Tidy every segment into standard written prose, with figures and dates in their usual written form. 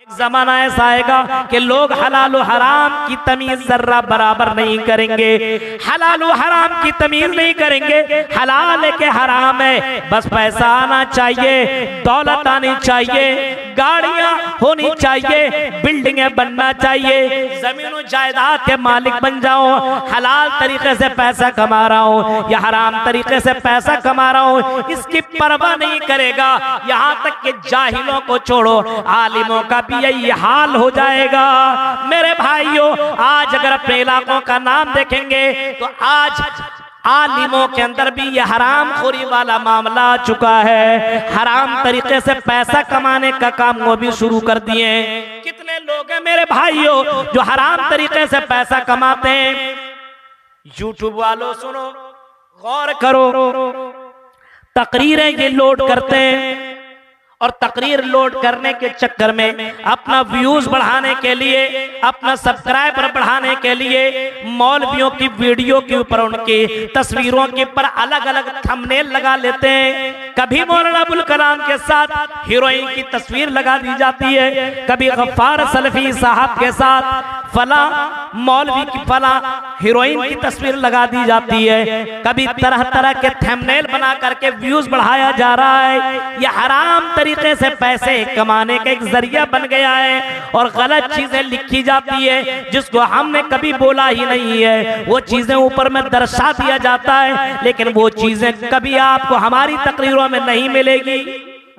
एक जमाना ऐसा आएगा कि लोग हलाल और हराम की तमीज जर्रा बराबर नहीं करेंगे। हलाल और हराम की तमीज नहीं करेंगे। हलाल है कि हराम है, बस पैसा आना चाहिए, दौलत आनी चाहिए, गाड़ियां होनी चाहिए, बिल्डिंगें बनना चाहिए, जमीनों जायदाद के मालिक बन जाओ। हलाल तरीके से पैसा कमा रहा हूं या हराम तरीके से पैसा कमा रहा हूं, इसकी परवाह नहीं करेगा। यहां तक कि जाहिलों को छोड़ो, आलिमों का भी यही हाल हो जाएगा। मेरे भाइयों, आज अगर अपने इलाकों का नाम देखेंगे तो आज आलिमों के अंदर भी ये हराम खोरी वाला मामला आ चुका है। हराम तरीके से पैसा कमाने का काम वो भी शुरू कर दिए। कितने लोग हैं मेरे भाइयों जो हराम तरीके से पैसा कमाते हैं। यूट्यूब वालों सुनो, गौर करो, तकरीरें ये लोड करते हैं और तकरीर लोड करने के चक्कर में अपना व्यूज बढ़ाने के लिए, अपना सब्सक्राइबर बढ़ाने के लिए मौलवियों की वीडियो के ऊपर उनकी तस्वीरों के ऊपर अलग अलग थंबनेल लगा लेते हैं। कभी मौलाना अबुल कलाम के साथ हीरोइन की तस्वीर लगा दी जाती है, कभी गफ्फार सलफी साहब के साथ फला मौलवी की फला हीरोइन की तस्वीर लगा दी जाती है, कभी तरह तरह के थंबनेल बना करके व्यूज बढ़ाया जा रहा है। यह हराम तरीके से पैसे कमाने का एक जरिया बन गया है और गलत चीजें लिखी जाती है जिसको हमने कभी बोला ही नहीं है। वो चीजें ऊपर में दर्शा दिया जाता है, लेकिन वो चीजें कभी आपको हमारी तकरीरों में नहीं मिलेगी।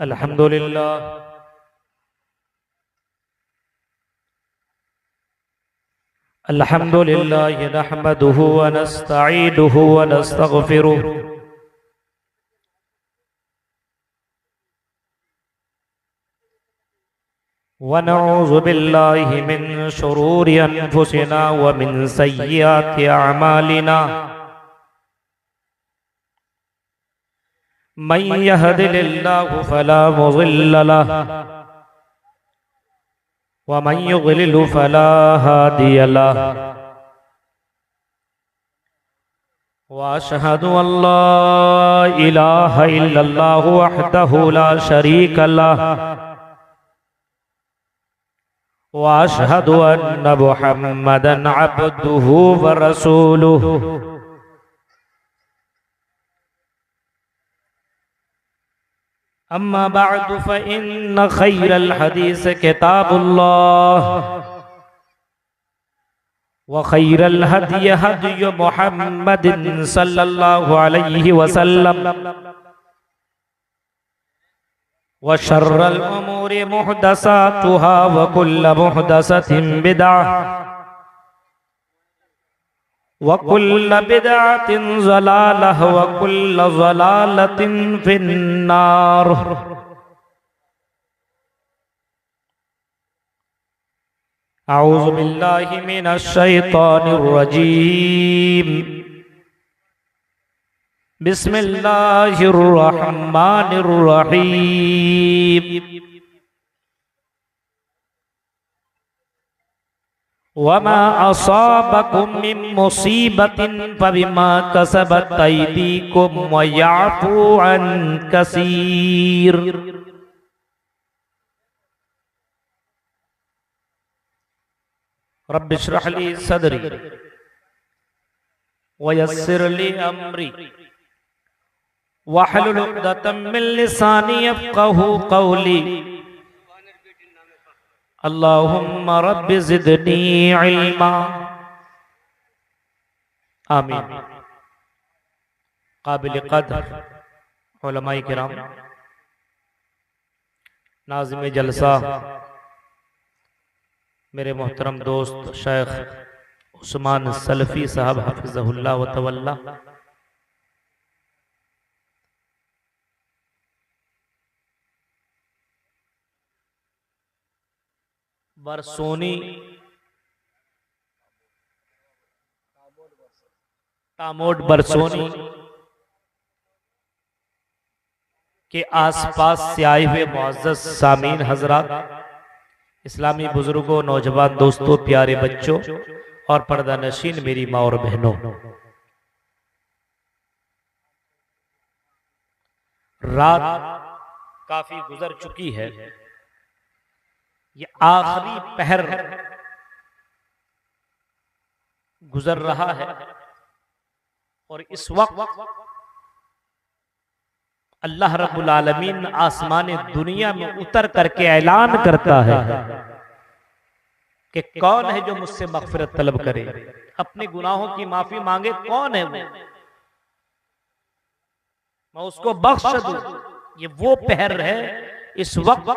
अल्हम्दुलिल्लाह। अल्हम्दुलिल्लाह नहमदुहु व नस्तईनुहु व नस्तगफिरुहु व नऊज़ु बिल्लाहि मिन शुरूरि अनफुसिना व मिन सय्यिआति अअमालिना। मन यहदिहिल्लाहु फला मुज़िल्ल लहु व मन युज़लिल फला हादिय लहु। व अशहदु अल्ला इलाहा इल्लल्लाहु वहदहु ला शरीका लहु व अशहदु अन्न मुहम्मदन अब्दुहु व रसूलुहु। अम्मा बअदु फ़इन्न खैरल हदीस किताबुल्लाह व खैरल हदी हदी मुहम्मदिन सल्लल्लाहु अलैहि वसल्लम व शर्रल उमूरि मुहदसातुहा व कुल्ल मुहदसतिन बिदअह व कुल्ल बिदअतिन ज़लालह व कुल्ल ज़लालतिन फिन्नार। अऊज़ु बिल्लाहि मिनश शैतानिर रजीम। बिस्मिल्लाहिर रहमानिर रहीम। वमा असाबकुम मिन मुसीबतिन फबिमा कसबत अयदीकुम व याफू अन कसीर। रब्बि इश्रह ली सदरी व यस्सिर ली अमरी वहलुल उक़दतम मिन लिसानी यफ़क़हू क़ौली। अल्लाहुम्मा रब्बि ज़िदनी इल्मा। आमीन। काबिल क़द्र उलमाए किराम, नाज़िम जलसा मेरे मोहतरम दोस्त शेख उस्मान सलफ़ी साहब हफ़िज़हुल्लाह व तवल्ला, बरसोनी तामोड बरसोनी के आसपास से आए हुए मुअज़्ज़ज़ सामीन हजरात, इस्लामी बुजुर्गों, नौजवान दोस्तों, प्यारे बच्चों और पर्दा नशीन मेरी माँ और बहनों, रात काफी गुजर चुकी है। ये आखिरी पहर गुजर रहा है और इस वक्त अल्लाह रब्बुल आलमीन आसमान दुनिया में उतर करके ऐलान करता है कि कौन है जो मुझसे मगफिरत तलब करे, अपने गुनाहों की माफी मांगे, कौन है वो, मैं उसको बख्श दूं। ये वो पहर है। इस वक्त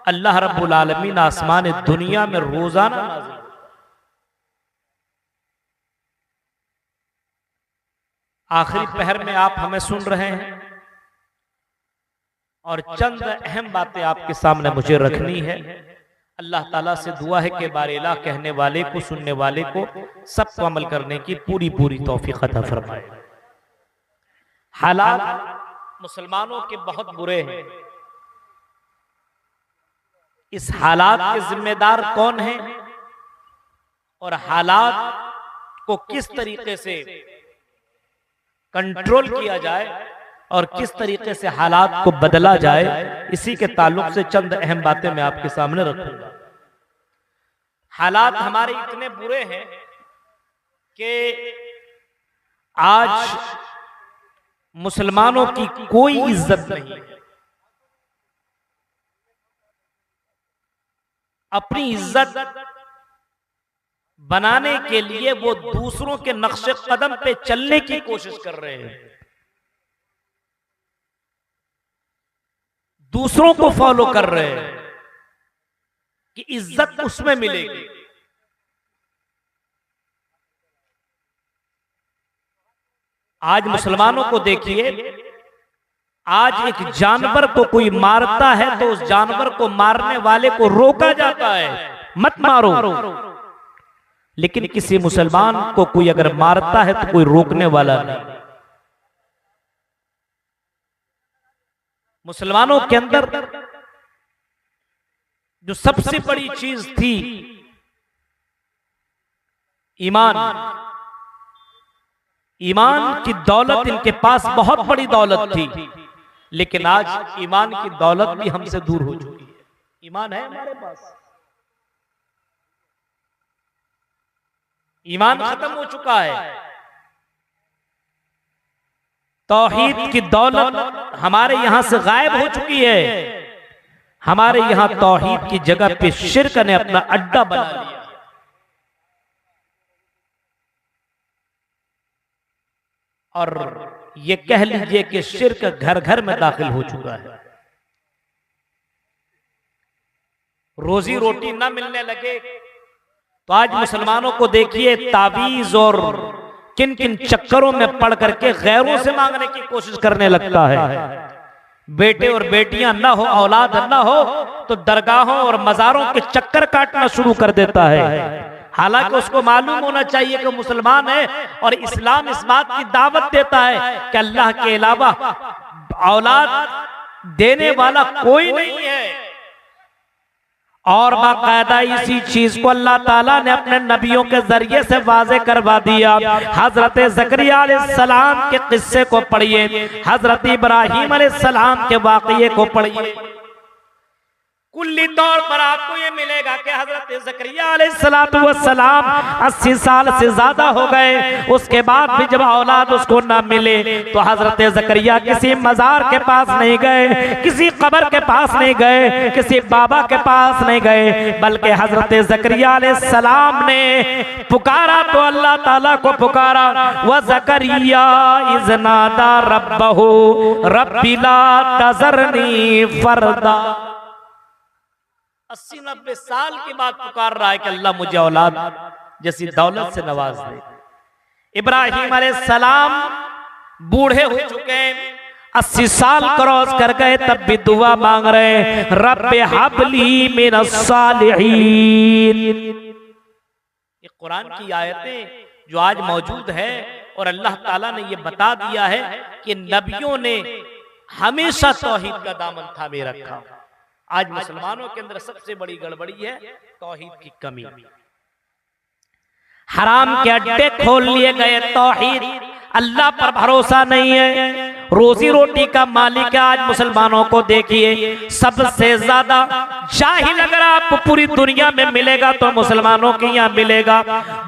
अल्लाह रब्बुल आलमीन आसमान दुनिया में रोजाना नाज़िल, आखिरी पहर में आप हमें सुन रहे हैं और चंद अहम बातें आपके सामने मुझे रखनी है। अल्लाह ताला से दुआ है कि बारेला कहने वाले को, सुनने वाले को, सबको अमल करने की पूरी पूरी तौफीक अता फरमाए। हालात मुसलमानों के बहुत बुरे हैं। इस हालात के जिम्मेदार कौन है और हालात को किस तरीके से कंट्रोल किया जाए और किस तरीके से हालात को बदला जाए, इसी के ताल्लुक से चंद अहम बातें मैं आपके सामने रखूंगा। हालात हमारे इतने बुरे हैं कि आज मुसलमानों की कोई इज्जत नहीं है। अपनी इज्जत बनाने के लिए वो दूसरों के नक्शे कदम पे चलने की कोशिश कर रहे हैं, दूसरों को फॉलो कर रहे हैं कि इज्जत उसमें मिलेगी। आज मुसलमानों को देखिए, आज एक जानवर को कोई मारता है तो उस जानवर को मारने वाले को रोका जाता है, मत मारो। लेकिन किसी मुसलमान को कोई अगर मारता है तो कोई रोकने वाला नहीं। मुसलमानों के अंदर जो सबसे बड़ी चीज थी ईमान, ईमान की दौलत इनके पास बहुत बड़ी दौलत थी, लेकिन आज ईमान की दौलत भी हमसे दूर हो चुकी है। ईमान है हमारे पास, ईमान खत्म हो चुका है। तौहीद की दौलत हमारे यहां से गायब हो चुकी है। हमारे यहां तौहीद की जगह पे शिर्क ने अपना अड्डा बना लिया। और ये कह लीजिए कि शिर्क घर घर में दाखिल हो चुका है। रोजी रोटी ना मिलने लगे तो आज मुसलमानों को देखिए तावीज और किन किन चक्करों में पड़ करके गैरों से मांगने की कोशिश करने लगता है। बेटे और बेटियां ना हो, औलाद ना हो तो दरगाहों और मजारों के चक्कर काटना शुरू कर देता है। हालांकि उसको मालूम होना चाहिए कि मुसलमान है और इस्लाम इस बात की दावत देता है कि अल्लाह के अलावा औलाद देने वाला कोई नहीं है। और बाकायदा इसी चीज को अल्लाह ताला ने अपने नबियों के जरिए से वाज़े करवा दिया। हजरत ज़करिया अलैहिस्सलाम के किस्से को पढ़िए, हजरत इब्राहीम अलैहिस्सलाम के वाक़ये को पढ़िए। कुल्ली तौर पर आपको ये मिलेगा कि हजरत ज़करिया अलैहिस्सलाम 80 साल से ज्यादा हो गए, उसके बाद भी जब औलाद उसको ना मिले तो हजरत ज़करिया किसी मजार के पास नहीं गए, किसी कब्र के पास नहीं गए, किसी बाबा के पास नहीं गए, बल्कि हजरत ज़करिया अलैहिस्सलाम ने पुकारा तो अल्लाह ताला को पुकारा। व ज़करिया इज़ नादा रब्बहू रब्बी ला तज़रनी फरदा। 80-90 साल के बाद पुकार रहा है कि अल्लाह मुझे औलाद जैसी दौलत से नवाज दे। इब्राहीम अलैहिस्सलाम बूढ़े हो चुके हैं, 80 साल क्रॉस कर गए, तब भी दुआ मांग रहे हैं, रब्बे हबली मिनस सालिहीन। ये कुरान की आयतें जो आज मौजूद है और अल्लाह ताला ने ये बता दिया है कि नबियों ने हमेशा तौहीद का दामन थामे रखा। आज मुसलमानों के अंदर सबसे बड़ी गड़बड़ी है तौहीद की कमी। हराम के अड्डे खोल लिए गए, तौहीद अल्लाह पर भरोसा नहीं है रोजी रोटी का मालिक है। आज मुसलमानों को देखिए, सबसे ज्यादा जाहिल अगर आपको पूरी दुनिया में मिलेगा तो मुसलमानों के यहाँ मिलेगा।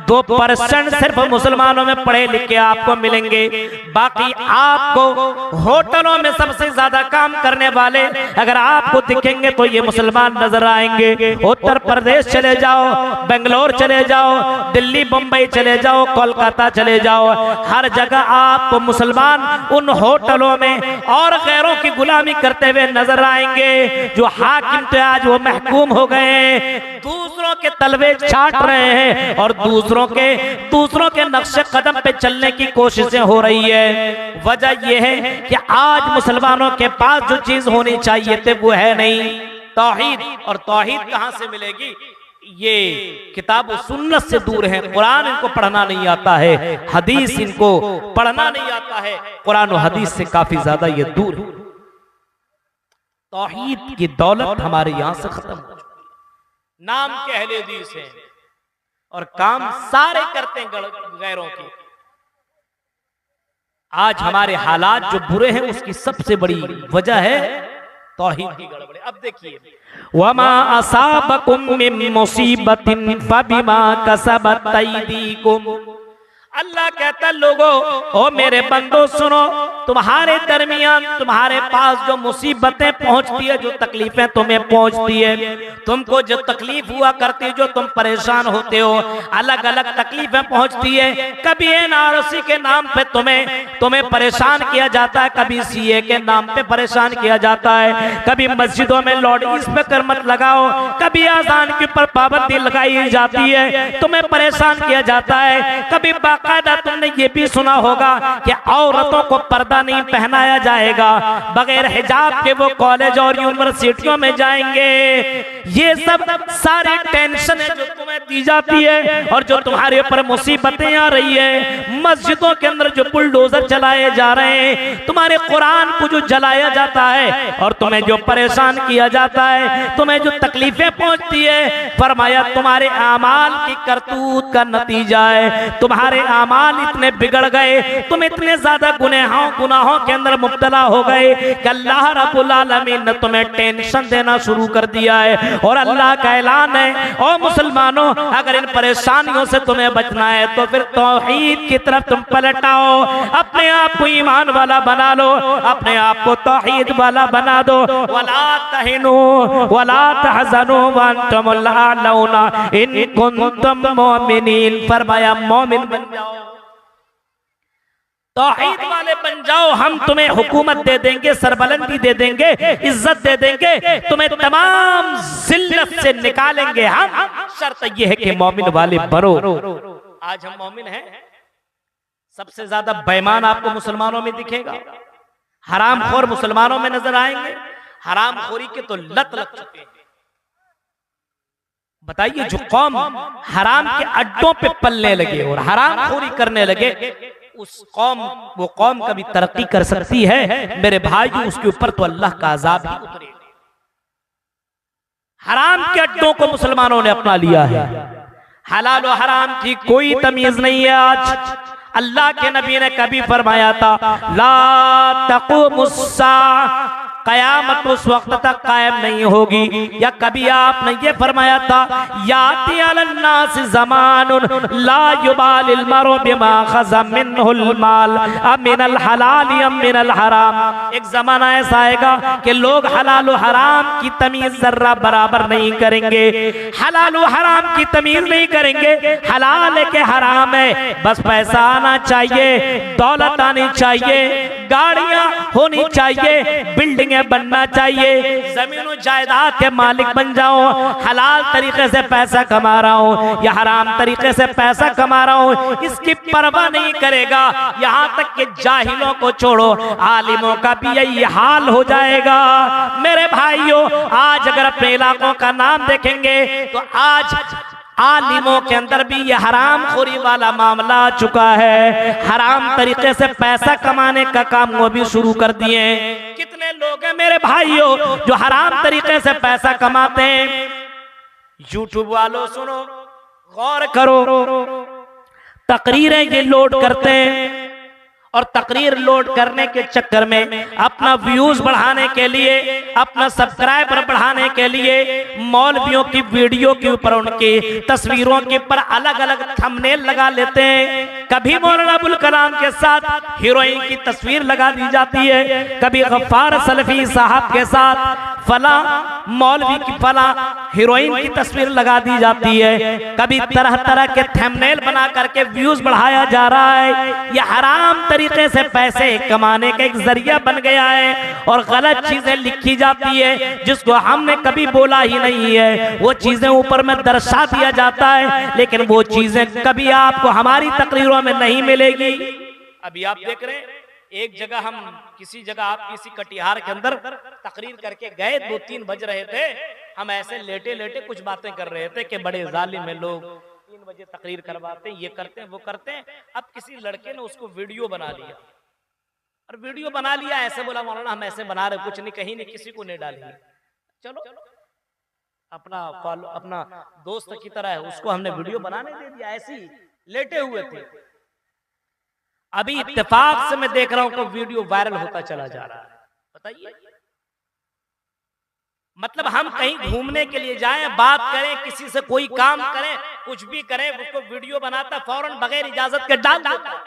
2% सिर्फ मुसलमानों में पढ़े लिखे आपको मिलेंगे। बाकी आपको होटलों में सबसे ज्यादा काम करने वाले अगर आपको दिखेंगे तो ये मुसलमान नजर आएंगे। उत्तर प्रदेश चले जाओ, बेंगलोर चले जाओ, दिल्ली बम्बई चले जाओ, कोलकाता चले जाओ, हर जगह आपको मुसलमान उन होटलों में और गैरों की गुलामी करते हुए नजर आएंगे। जो हाकिम थे आज वो महकूम हो गए, दूसरों के तलवे चाट रहे हैं और दूसरों के नक्शे कदम पे चलने की कोशिशें हो रही है। वजह यह है कि आज मुसलमानों के पास जो चीज होनी चाहिए थे वो है नहीं, तौहीद। और तौहीद कहां से मिलेगी? ये किताब और सुन्नत से दूर है। कुरान इनको पढ़ना नहीं आता है, हदीस इनको पढ़ना नहीं आता है, कुरान और हदीस से काफी ज्यादा ये दूर है। तौहीद की दौलत हमारे यहां से खत्म हो चुकी है। नाम के अहले हदीस हैं और काम सारे करते हैं गैरों के। आज हमारे हालात जो बुरे हैं उसकी सबसे बड़ी वजह है तौहीद की गड़बड़ी। अब देखिए, वमा असाबकुम मिन मुसीबतिन फबिमा कसबत अयदीकुम। अल्लाह कहता लोगों, ओ मेरे बंदो सुनो, तुम्हारे दरमियान तुम्हारे पास जो मुसीबतें पहुंचती है, जो तकलीफें तुम्हें पहुंचती है, तुमको जो तकलीफ हुआ करती है, जो तुम परेशान होते हो, अलग अलग तकलीफें पहुंचती है। कभी एनआरसी के नाम पे तुम्हें परेशान किया जाता है, कभी सीए के नाम पे परेशान किया जाता है, कभी मस्जिदों में लाउड स्पीकर मत लगाओ, कभी आजान के ऊपर पाबंदी लगाई जाती है, तुम्हें परेशान किया जाता है। कभी बाकायदा तुमने ये भी सुना होगा कि औरतों को पर्दा नहीं पहनाया जाएगा, बगैर हिजाब के वो कॉलेज और यूनिवर्सिटियों में जाएंगे। ये सब सारी टेंशन है जो तुम्हें दी जाती है और जो तुम्हारे ऊपर मुसीबतें आ रही है। मस्जिदों के अंदर जो बुलडोजर चलाए जा रहे हैं, तुम्हारे कुरान को जो जलाया जाता है और तुम्हें जो परेशान किया जाता है, तुम्हें जो तकलीफें पहुंचती है, फरमाया तुम्हारे आमाल की करतूत का नतीजा है। तुम्हारे आमाल इतने बिगड़ गए, तुम इतने ज्यादा गुनाहों के अंदर मुब्तला हो गए कि अल्लाह रब्बुल आलमीन ने तुम्हें टेंशन देना शुरू कर दिया है। और अल्लाह का ऐलान है, ओ मुसलमानों, अगर इन परेशानियों से तुम्हें बचना है तो फिर तौहीद की तरफ तुम पलटाओ, अपने आप को ईमान वाला बना लो, अपने आप को तौहीद वाला बना दो। वला तहिनु वला तहज़नु व अंतुमुल आलौना इन कुंतुम मुमिनीन। फरमाया मोमिन बन जाओ, तौहीद वाले बन जाओ, हम तुम्हें हुकूमत दे देंगे, सरबलंदी दे देंगे, इज्जत दे देंगे, तुम्हें तमाम जिल्लत से निकालेंगे हम। शर्त यह है कि मोमिन वाले बनो। आज हम मोमिन हैं। सबसे ज्यादा बेईमान आपको मुसलमानों में दिखेगा, हरामखोर मुसलमानों में नजर आएंगे। हरामखोरी के तो लत लग चुके हैं। बताइए, जो कौम हराम के अड्डों पे पलने लगे और हरामखोरी करने लगे, वो कौम कभी तरक्की कर सकती है मेरे भाई? उसके ऊपर तो अल्लाह का अजाब ही उतरेगा। हराम के अड्डों को मुसलमानों ने अपना लिया है। हलाल और हराम की कोई तमीज नहीं है। आज अल्लाह के नबी ने कभी फरमाया था, ला तक़ूमुस्सा, कयामत उस वक्त तक कायम नहीं होगी। या कभी आपने ये फरमाया था, याती अलन्नास ज़मानुन ला युबालिल मरउ बिमा खज़ा मिनहुल माल अमिनल हलाल अमिनल हराम। एक जमाना ऐसा आएगा कि लोग हलाल और हराम की तमीज जर्रा बराबर नहीं करेंगे, हलाल और हराम की तमीज नहीं करेंगे। हलाल है कि हराम है, बस पैसा आना चाहिए, दौलत आनी चाहिए, गाड़ियां होनी चाहिए, बिल्डिंग बनना चाहिए, जमीनों जायदाद के मालिक बन जाओ। हलाल तरीके से पैसा कमा रहा हूं या हराम तरीके से पैसा कमा रहा हूं, इसकी परवाह नहीं करेगा। यहां तक कि जाहिलों को छोड़ो, आलिमों का भी यही हाल हो जाएगा। मेरे भाइयों, आज अगर अपने इलाकों का नाम देखेंगे तो आज आलिमों के अंदर भी ये हराम खोरी वाला मामला आ चुका है। हराम तरीके से पैसा कमाने का काम वो भी शुरू कर दिए। कितने लोग हैं मेरे भाइयों जो हराम तरीके से पैसा कमाते हैं? यूट्यूब वालों सुनो, गौर करो, तकरीरें ये लोड करते हैं और तकरीर लोड करने के चक्कर में अपना व्यूज बढ़ाने के लिए, अपना सब्सक्राइबर बढ़ाने के लिए मौलवियों की वीडियो के ऊपर उनकी तस्वीरों के ऊपर अलग अलग थंबनेल लगा लेते हैं। कभी मौलाना अबुल कलाम के साथ हीरोइन की तस्वीर लगा दी जाती है, कभी गफ्फार सलफी साहब के साथ फला मौलवी की फला हीरोइन की तस्वीर लगा दी जाती है, कभी तरह तरह के थंबनेल बना करके व्यूज बढ़ाया जा रहा है। यह हराम तरीके से पैसे कमाने का एक जरिया बन गया है और गलत चीजें लिखी जाती है जिसको हमने कभी बोला ही नहीं है, वो चीजें ऊपर में दर्शा दिया जाता है, लेकिन वो चीजें कभी आपको हमारी तकरीरों में नहीं मिलेगी। अभी आप देख रहे हैं एक जगह हम किसी जगह आप किसी कटिहार के अंदर तकरीर करके गए, 2-3 बज रहे थे, हम ऐसे लेटे लेटे कुछ बातें कर रहे थे कि बड़े जालिम है लोग, 3 बजे तकरीर करवाते हैं, ये करते हैं वो करते हैं। अब किसी लड़के ने उसको वीडियो बना लिया और वीडियो बना लिया, ऐसे बोला मौलाना हम ऐसे बना रहे, कुछ नहीं कहीं नहीं किसी को नहीं डालेंगे, चलो अपना दोस्त की तरह है उसको हमने वीडियो बनाने दे दिया, ऐसी लेटे हुए थे। अभी इत्तेफाक से मैं देख रहा हूं कि वीडियो वायरल होता चला जा रहा है। बताइए, मतलब हम कहीं घूमने के लिए जाएं, बात करें, किसी से कोई काम करें, कुछ भी करें, उसको वीडियो बनाता फौरन बगैर इजाजत के डाल देता।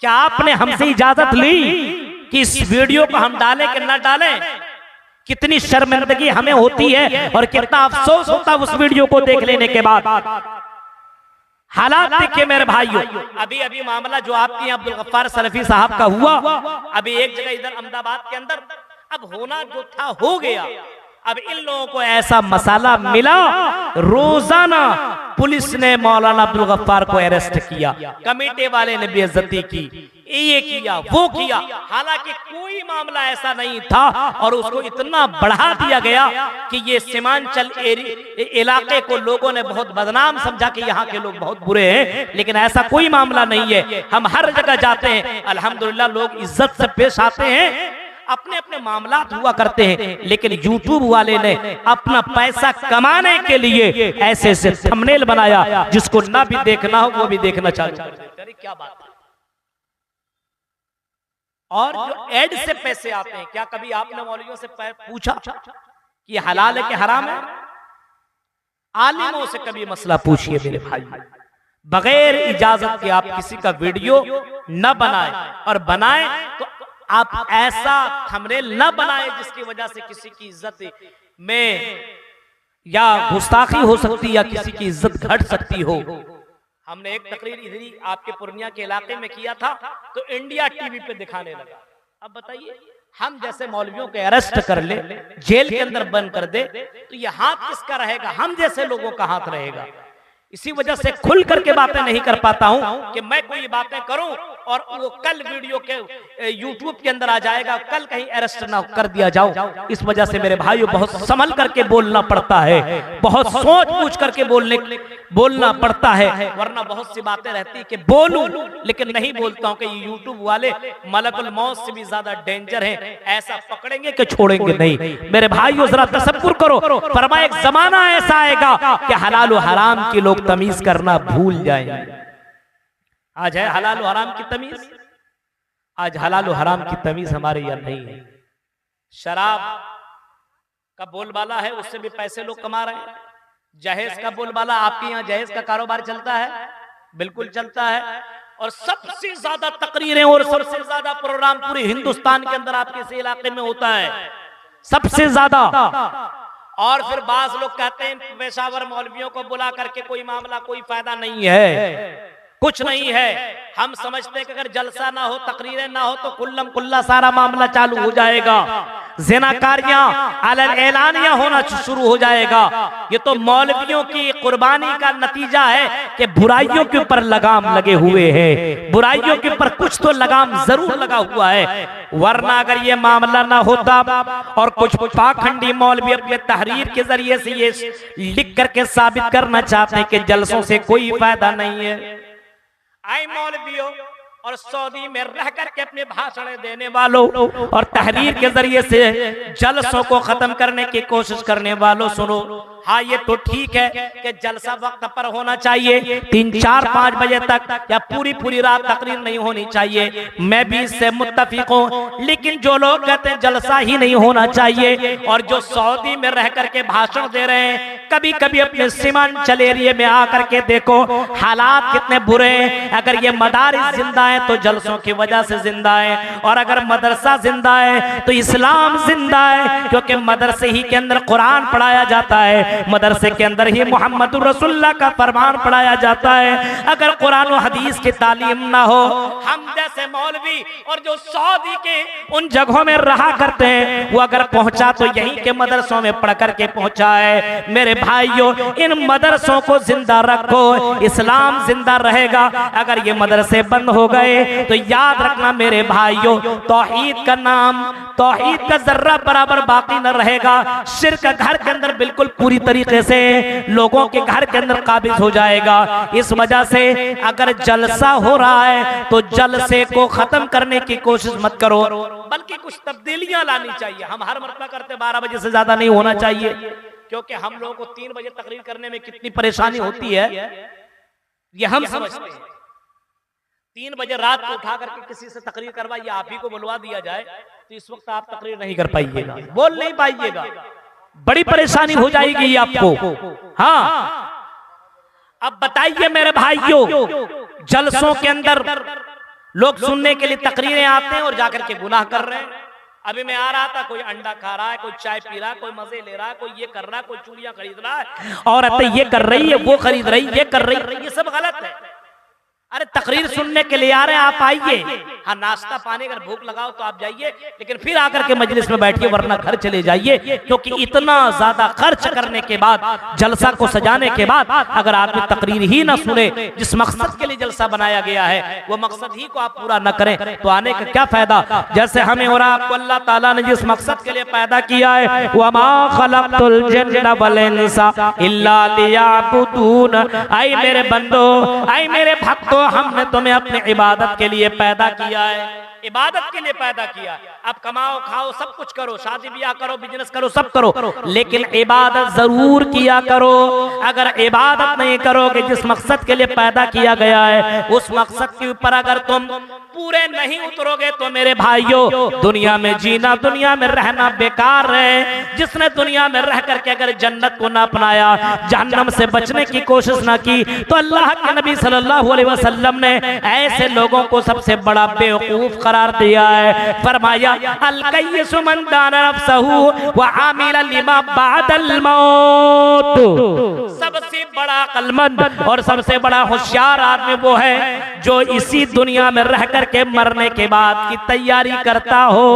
क्या आपने हमसे इजाजत ली कि इस वीडियो को हम डालें कि न डालें? कितनी शर्मिंदगी हमें होती है और कितना अफसोस होता है उस वीडियो को देख लेने के बाद। हालात देखिए मेरे भाइयों, अभी अभी मामला जो आपके अब्दुल गफ्फार सलफी साहब का हुआ, अभी एक जगह इधर अहमदाबाद के अंदर, अब होना जो था हो गया। अब इन लोगों को ऐसा मसाला मिला, रोजाना पुलिस ने मौलाना अब्दुल गफ्फार को अरेस्ट किया, कमेटी वाले ने बेइज्जती की, ये किया वो किया, हालांकि कोई मामला ऐसा नहीं था और उसको इतना बढ़ा दिया गया कि ये सीमांचल इलाके को लोगों ने बहुत बदनाम समझा कि यहाँ के लोग बहुत बुरे हैं, लेकिन ऐसा कोई मामला नहीं है। हम हर जगह जाते हैं, अल्हम्दुलिल्लाह लोग इज्जत से पेश आते हैं, अपने अपने मामला हुआ करते हैं, लेकिन यूट्यूब वाले ने अपना पैसा कमाने के लिए ऐसे ऐसे थंबनेल बनाया जिसको ना भी देखना हो वो भी देखना चालू कर देते। अरे क्या बात है। और जो एड से पैसे आते हैं, क्या कभी आपने मौलवियों से पूछा कि हलाल है कि हराम है? आलिमों से कभी मसला पूछिए मेरे भाई, बगैर इजाजत के आप किसी का वीडियो न बनाए, और बनाए तो आप ऐसा थंबनेल न बनाए जिसकी वजह से किसी की इज्जत में या गुस्ताखी हो सकती या किसी की इज्जत घट सकती हो। हमने एक तकरीर इधर ही आपके पूर्णिया के इलाके में किया था, तो इंडिया टीवी पे दिखाने लगा। अब बताइए, हम जैसे मौलवियों को अरेस्ट कर ले, जेल के अंदर बंद कर दे, तो ये हाथ किसका रहेगा? हम जैसे लोगों का हाथ रहेगा। इसी वजह से खुल करके बातें नहीं कर पाता हूं कि मैं कोई बातें करूं और वो कल वीडियो के यूट्यूब के अंदर आ जाएगा, कल कहीं अरेस्ट ना कर दिया जाओ। इस वजह से मेरे भाइयों बहुत संभल करके बोलना पड़ता है, बहुत सोच पूछ करके बोलना पड़ता है, वरना बहुत सी बातें रहती कि बोलूं लेकिन नहीं बोलता हूं कि ये यूट्यूब वाले मलकुल मौत से भी ज्यादा डेंजर हैं, ऐसा पकड़ेंगे कि छोड़ेंगे नहीं। मेरे भाइयों जरा तसव्वुर करो, फरमाया एक जमाना ऐसा आएगा कि हलाल और हराम के लोग तमीज करना भूल जाएंगे। आज है हलाल और हराम की तमीज, आज हलाल और हराम की तमीज हमारे यहाँ नहीं है। शराब का बोलबाला है, उससे भी पैसे लोग कमा रहे हैं। जहेज का बोलबाला, आपके यहाँ जहेज का कारोबार चलता है? बिल्कुल चलता है। और सबसे ज्यादा तकरीरें और सबसे ज्यादा प्रोग्राम पूरे हिंदुस्तान के अंदर आपके इस इलाके में होता है, सबसे ज्यादा। और फिर बाज लोग कहते हैं पेशावर मौलवियों को बुला करके कोई मामला, कोई फायदा नहीं है, कुछ नहीं है। हम समझते हैं कि अगर जलसा ना हो, तकरीरें ना हो, तो कुल्लम कुल्ला सारा मामला चालू हो जाएगा, ज़िनाकारियां अलग एलानिया होना शुरू हो जाएगा। ये तो मौलवियों की कुर्बानी का नतीजा है कि बुराइयों के ऊपर लगाम लगे हुए हैं, बुराइयों के ऊपर कुछ तो लगाम जरूर लगा हुआ है। वरना अगर ये मामला ना होता और कुछ पाखंडी मौलवी अपने तहरीर के जरिए से ये लिख करके साबित करना चाहते हैं कि जलसों से कोई फायदा नहीं है, आए मौलवियों और सऊदी में रह करके अपने भाषण देने वालों और तहरीर के जरिए से जलसों को खत्म करने की कोशिश करने वालों, सुनो, हाँ ये तो ठीक है कि जलसा वक्त पर होना चाहिए, 3, 4, 5 बजे तक या पूरी रात तकरीर नहीं होनी चाहिए, मैं भी इससे मुत्तफिक हूँ। लेकिन जो लोग कहते हैं जलसा ही नहीं होना चाहिए और जो सऊदी में रह करके भाषण दे रहे हैं, कभी कभी अपने सीमांचल एरिया में आकर के देखो हालात कितने बुरे हैं। अगर ये मदारिस जिंदा है तो जलसों की वजह से जिंदा है, और अगर मदरसा जिंदा है तो इस्लाम जिंदा है, क्योंकि मदरसे ही के अंदर कुरान पढ़ाया जाता है, मदरसे के अंदर ही मोहम्मद रसूलुल्लाह का फरमान पढ़ाया जाता है। अगर कुरान और हदीस की तालीम ना हो, हम जैसे मौलवी और जो सऊदी के उन जगहों में रहा करते हैं, वो अगर पहुंचा तो यहीं के मदरसों में पढ़ करके पहुंचा है। मेरे भाइयों, इन मदरसों को जिंदा रखो, इस्लाम जिंदा रहेगा। अगर ये मदरसे बंद हो गए तो याद रखना मेरे भाइयों, तौहीद का नाम, तौहीद का जर्रा बराबर बाकी न रहेगा। शिर्क घर के अंदर बिल्कुल पूरी तरीके से लोगों के घर के अंदर काबिज हो जाएगा। इस वजह से अगर जलसा हो रहा है तो जलसे को खत्म करने की कोशिश मत करो, बल्कि कुछ तब्दीलियां लानी चाहिए। हम हर मरतबा करते 12 बजे से ज्यादा नहीं होना चाहिए, क्योंकि हम लोगों को 3 बजे तकरीर करने में कितनी परेशानी होती है ये हम समझते हैं। 3 बजे रात को उठा करके किसी से तकरीर करवाइए, आप ही को बुलवा दिया जाए तो इस वक्त आप तकरीर नहीं कर पाइएगा, बोल नहीं पाइएगा, बड़ी परेशानी हो जाएगी आपको। हाँ, अब बताइए मेरे भाइयों, जलसों के अंदर लोग सुनने के लिए तकरीरें आते हैं और जाकर के गुनाह कर रहे हैं। अभी मैं आ रहा था, कोई अंडा खा रहा है, कोई चाय पी रहा है, कोई मजे ले रहा है, कोई ये कर रहा है, कोई चूड़ियां खरीद रहा है, औरतें ये कर रही है, वो खरीद रही, ये कर रही, ये सब गलत है। अरे तकरीर सुनने के लिए आ रहे हैं, आप आइए। हाँ, नाश्ता पानी अगर भूख लगाओ तो आप जाइए, लेकिन फिर आकर के मजलिस में बैठिए, वरना घर चले जाइए। क्योंकि इतना ज्यादा खर्च करने के बाद, जलसा को सजाने के बाद अगर आदमी तकरीर ही ना सुने, जिस मकसद के लिए जलसा बनाया गया है वो मकसद ही को आप पूरा न करें तो आने का क्या फायदा। जैसे हमें और आपको अल्लाह ताला ने जिस मकसद के लिए पैदा किया है, वमा खलक़तुल जिन्ना वल इंसा इल्ला लियअबुदून, ऐ मेरे बंदो, ऐ मेरे भक्तों, हमने तुम्हें अपने इबादत के लिए पैदा किया है, इबादत के लिए पैदा किया। अब कमाओ खाओ सब कुछ करो, शादी ब्याह करो, बिजनेस करो, सब करो, लेकिन इबादत जरूर किया करो। अगर इबादत नहीं करोगे, जिस मकसद के लिए पैदा किया गया है उस मकसद के ऊपर अगर तुम पूरे नहीं उतरोगे तो मेरे भाइयों, दुनिया में जीना, दुनिया में रहना बेकार है। जिसने दुनिया में रह करके अगर जन्नत को ना अपनाया, जहन्नम से बचने की कोशिश ना की, तो अल्लाह के नबी सल्लल्लाहु अलैहि वसल्लम ने ऐसे लोगों को सबसे बड़ा बेवकूफ करार दिया है। फरमाया, अल-कय्यिसु मन दाना नफ्सहु व आमिला लिमा बअदल मौत। सबसे बड़ा अक्लमंद और सबसे बड़ा होशियार आदमी वो है जो इसी दुनिया में रह करके मरने के बाद की तैयारी करता हो।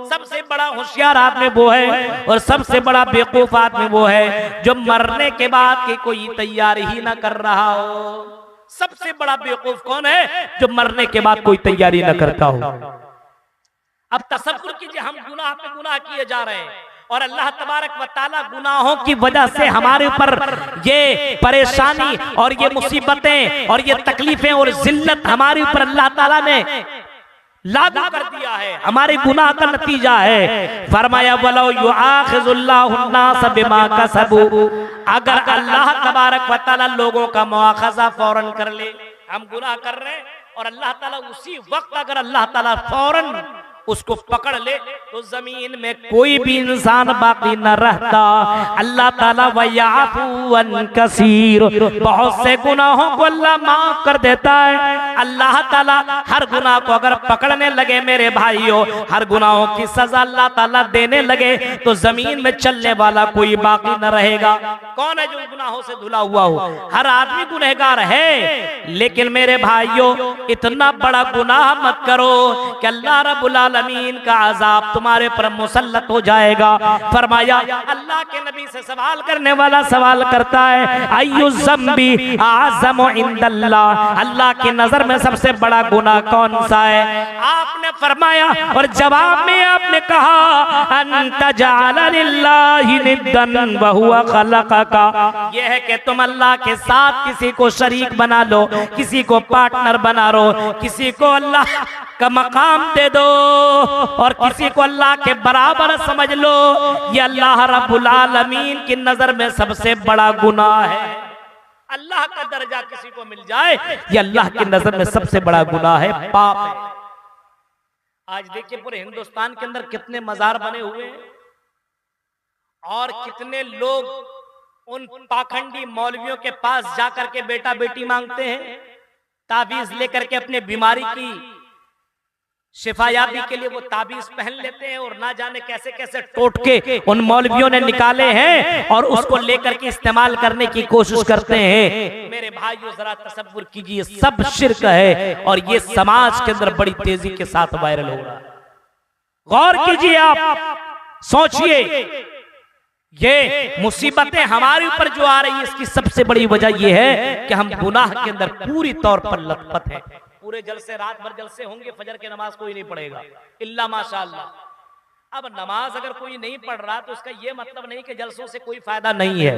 सबसे बड़ा होशियार आदमी वो है और सबसे बड़ा बेवकूफ आदमी वो है जो मरने के बाद की कोई तैयारी ही ना कर रहा हो। सबसे बड़ा बेवकूफ कौन है? जो मरने के बाद कोई तैयारी ना करता हो। अब तसव्वुर कीजिए, हम गुनाह पे गुनाह किए जा रहे हैं और अल्लाह तबारक व तआला गुनाहों की वजह से हमारे ऊपर ये परेशानी और ये मुसीबतें और ये तकलीफें और जिल्लत हमारे ऊपर अल्लाह ताला ने लागू कर दिया है, हमारे गुनाह का नतीजा है। फरमाया, वलो युआखिजुल्लाहु अन्नास बिमा कसबू, अगर अल्लाह तबारक व तआला लोगों का मुआखजा फौरन कर ले, हम गुनाह कर रहे हैं और अल्लाह ताला उसी वक्त अगर अल्लाह ताला फौरन उसको पकड़ ले तो जमीन में कोई भी इंसान बाकी न रहता। अल्लाह ताला वयाफू अन कसीर, बहुत से गुनाहों को अल्लाह माफ कर देता है। अल्लाह ताला हर गुनाह को अगर पकड़ने लगे मेरे भाइयों, हर गुनाहों की सजा अल्लाह ताला देने लगे तो जमीन में चलने वाला कोई बाकी न रहेगा। कौन है जो गुनाहों से धुला हुआ हो? हर आदमी गुनहगार है, लेकिन मेरे भाइयों इतना बड़ा गुनाह मत करो कि अल्लाह रब्बुल आलमीन आलमीन का अजाब तुम्हारे पर मुसल्लत हो जाएगा। फरमाया अल्लाह के नबी से सवाल करने वाला सवाल करता है अय्यु ज़म्बी आज़मु इंदल्लाह, अल्लाह की नजर में सबसे बड़ा गुनाह कौन सा है? आपने फरमाया और जवाब में आपने कहा अंत जअल लिल्लाहि निद्दन व हुवा खलक़का, यह है कि तुम अल्लाह के साथ किसी को शरीक बना लो, किसी को पार्टनर बना लो, किसी को अल्लाह का मकाम दे दो और किसी को अल्लाह के बराबर समझ लो। ये अल्लाह रब्बुल आलमीन की नजर में सबसे बड़ा गुनाह है। अल्लाह का दर्जा किसी को मिल जाए ये अल्लाह की नजर में सबसे बड़ा गुनाह है, पाप है। आज देखिए पूरे हिंदुस्तान के अंदर कितने मजार बने हुए हैं और कितने लोग उन पाखंडी मौलवियों के पास जाकर के बेटा बेटी मांगते हैं, ताबीज लेकर के अपने बीमारी की शिफायाबी के लिए वो ताबीज पहन लेते हैं और ना जाने कैसे कैसे टोटके उन मौलवियों ने निकाले हैं और उसको लेकर के इस्तेमाल करने की कोशिश करते हैं। मेरे भाइयों जरा तसव्वुर कीजिए, सब शिर्क है और ये समाज के अंदर बड़ी तेजी के साथ वायरल हो रहा है। गौर कीजिए, आप सोचिए, ये मुसीबतें हमारे ऊपर जो आ रही है इसकी सबसे बड़ी वजह यह है कि हम गुनाह के अंदर पूरी तौर पर लथपथ हैं। पूरे जलसे रात भर जलसे होंगे, फजर की नमाज कोई नहीं पढ़ेगा इल्ला माशाअल्लाह। अब नमाज अगर कोई नहीं पढ़ रहा तो उसका ये मतलब नहीं कि जलसों से कोई फायदा नहीं है।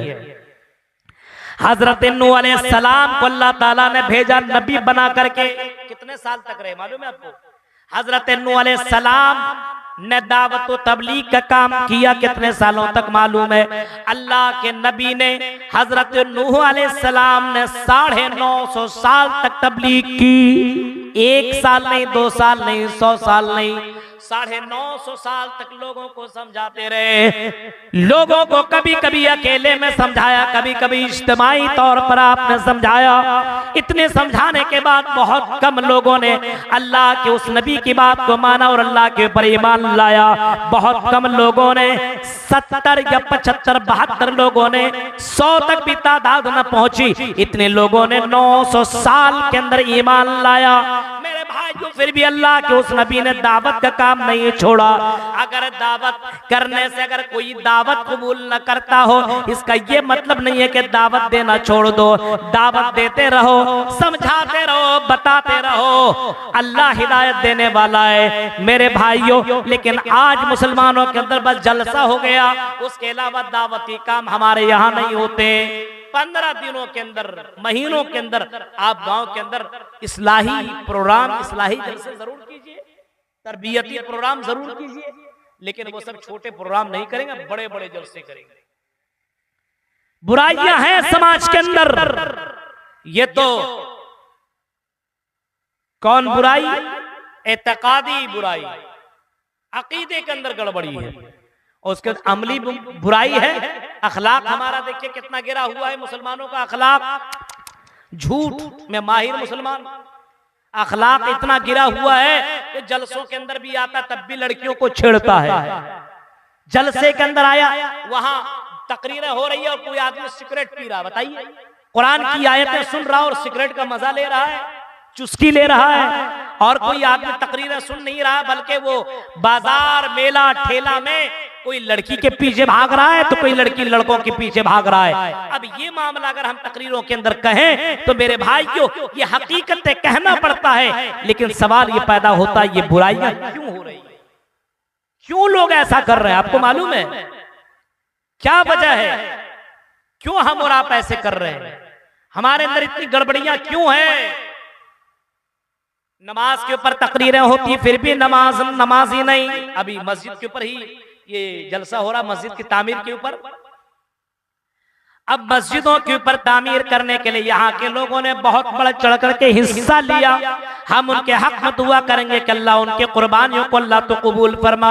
हजरत नूह अलैहिस्सलाम को अल्लाह ताला ने भेजा नबी बना करके, कितने साल तक रहे मालूम है आपको? हजरत नूह अलैहिस्सलाम ने दावत व तबलीग का काम किया कितने सालों तक मालूम है? अल्लाह के नबी ने हजरत नूह अलैहिस्सलाम ने 950 साल तक तबलीग की। 1 साल नहीं, 2 साल नहीं, 100 साल नहीं, 950 साल तक लोगों को समझाते रहे। लोगों को कभी कभी अकेले में समझाया, कभी कभी इज्तिमाई तौर पर आपने समझाया। इतने समझाने के बाद बहुत कम लोगों ने अल्लाह के उस नबी की बात को माना और अल्लाह के ऊपर ईमान लाया। बहुत कम लोगों ने 70 या 75, 72 लोगों ने, 100 तक भी तादाद न पहुंची, इतने लोगों ने 900 साल के अंदर ईमान लाया। मेरे भाइयों फिर भी अल्लाह के उस नबी ने दावत का काम नहीं छोड़ा। अगर दावत करने से अगर कोई दावत कबूल न करता हो इसका ये मतलब नहीं है कि दावत देना छोड़ दो। दावत देते रहो, समझाते रहो, बताते रहो, अल्लाह हिदायत देने वाला है मेरे भाइयों। लेकिन आज मुसलमानों के अंदर बस जलसा हो गया, उसके अलावा दावती काम हमारे यहाँ नहीं होते। 15 दिनों के अंदर, महीनों के अंदर आप गांव के अंदर इस्लाही प्रोग्राम, इस्लाही जलसे जरूर कीजिए, तरबियती प्रोग्राम जरूर कीजिए, लेकिन वो सब छोटे प्रोग्राम नहीं करेंगे, बड़े बड़े जलसे करेंगे। बुराइयां हैं समाज के अंदर, ये तो कौन बुराई? एतकादी बुराई, अकीदे के अंदर गड़बड़ी है, और उसके अमली बुराई है। अखलाक हमारा देखिए कितना गिरा हुआ है, मुसलमानों का अखलाक झूठ में माहिर मुसलमान, अखलाक इतना गिरा हुआ है कि जलसों के अंदर भी आता तब भी लड़कियों को छेड़ता है। जलसे के अंदर आया, वहां तकरीरें हो रही है और कोई आदमी सिगरेट पी रहा, बताइए, कुरान की आयतें सुन रहा और सिगरेट का मजा ले रहा है, चुस्की ले रहा है, और कोई आदमी तकरीरें सुन नहीं रहा बल्कि वो बाजार, मेला, ठेला में कोई लड़की के पीछे भाग रहा है तो कोई लड़की लड़कों के पीछे भाग रहा है। अब ये मामला अगर हम तकरीरों के अंदर कहें तो मेरे भाइयों ये हकीकतें कहना पड़ता है, लेकिन सवाल ये पैदा होता है ये बुराइयां क्यों हो रही है, क्यों लोग ऐसा कर रहे हैं? आपको मालूम है क्या वजह है? क्यों हम और आप ऐसे कर रहे हैं? हमारे अंदर इतनी गड़बड़ियां क्यों हैं? नमाज के ऊपर तकरीरें होती फिर भी नमाज ही नहीं। अभी मस्जिद के ऊपर ही ये जलसा हो रहा, मस्जिद की तामीर के ऊपर। अब मस्जिदों के ऊपर तामीर करने के लिए यहाँ के लोगों ने बहुत बढ़ चढ़ करके हिस्सा लिया। हम उनके हक में दुआ करेंगे कि अल्लाह उनके कुर्बानियों को अल्लाह तो कबूल फरमा।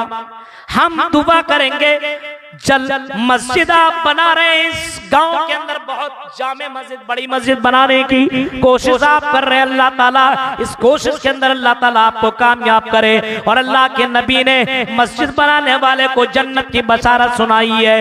हम दुआ करेंगे जल मस्जिद आप बना रहे हैं, इस गांव के अंदर बहुत जामे मस्जिद, बड़ी मस्जिद बनाने की कोशिश आप कर रहे हैं, अल्लाह ताला इस कोशिश के अंदर अल्लाह ताला आपको कामयाब करे। और अल्लाह के नबी ने मस्जिद बनाने वाले को जन्नत की बशारत सुनाई है।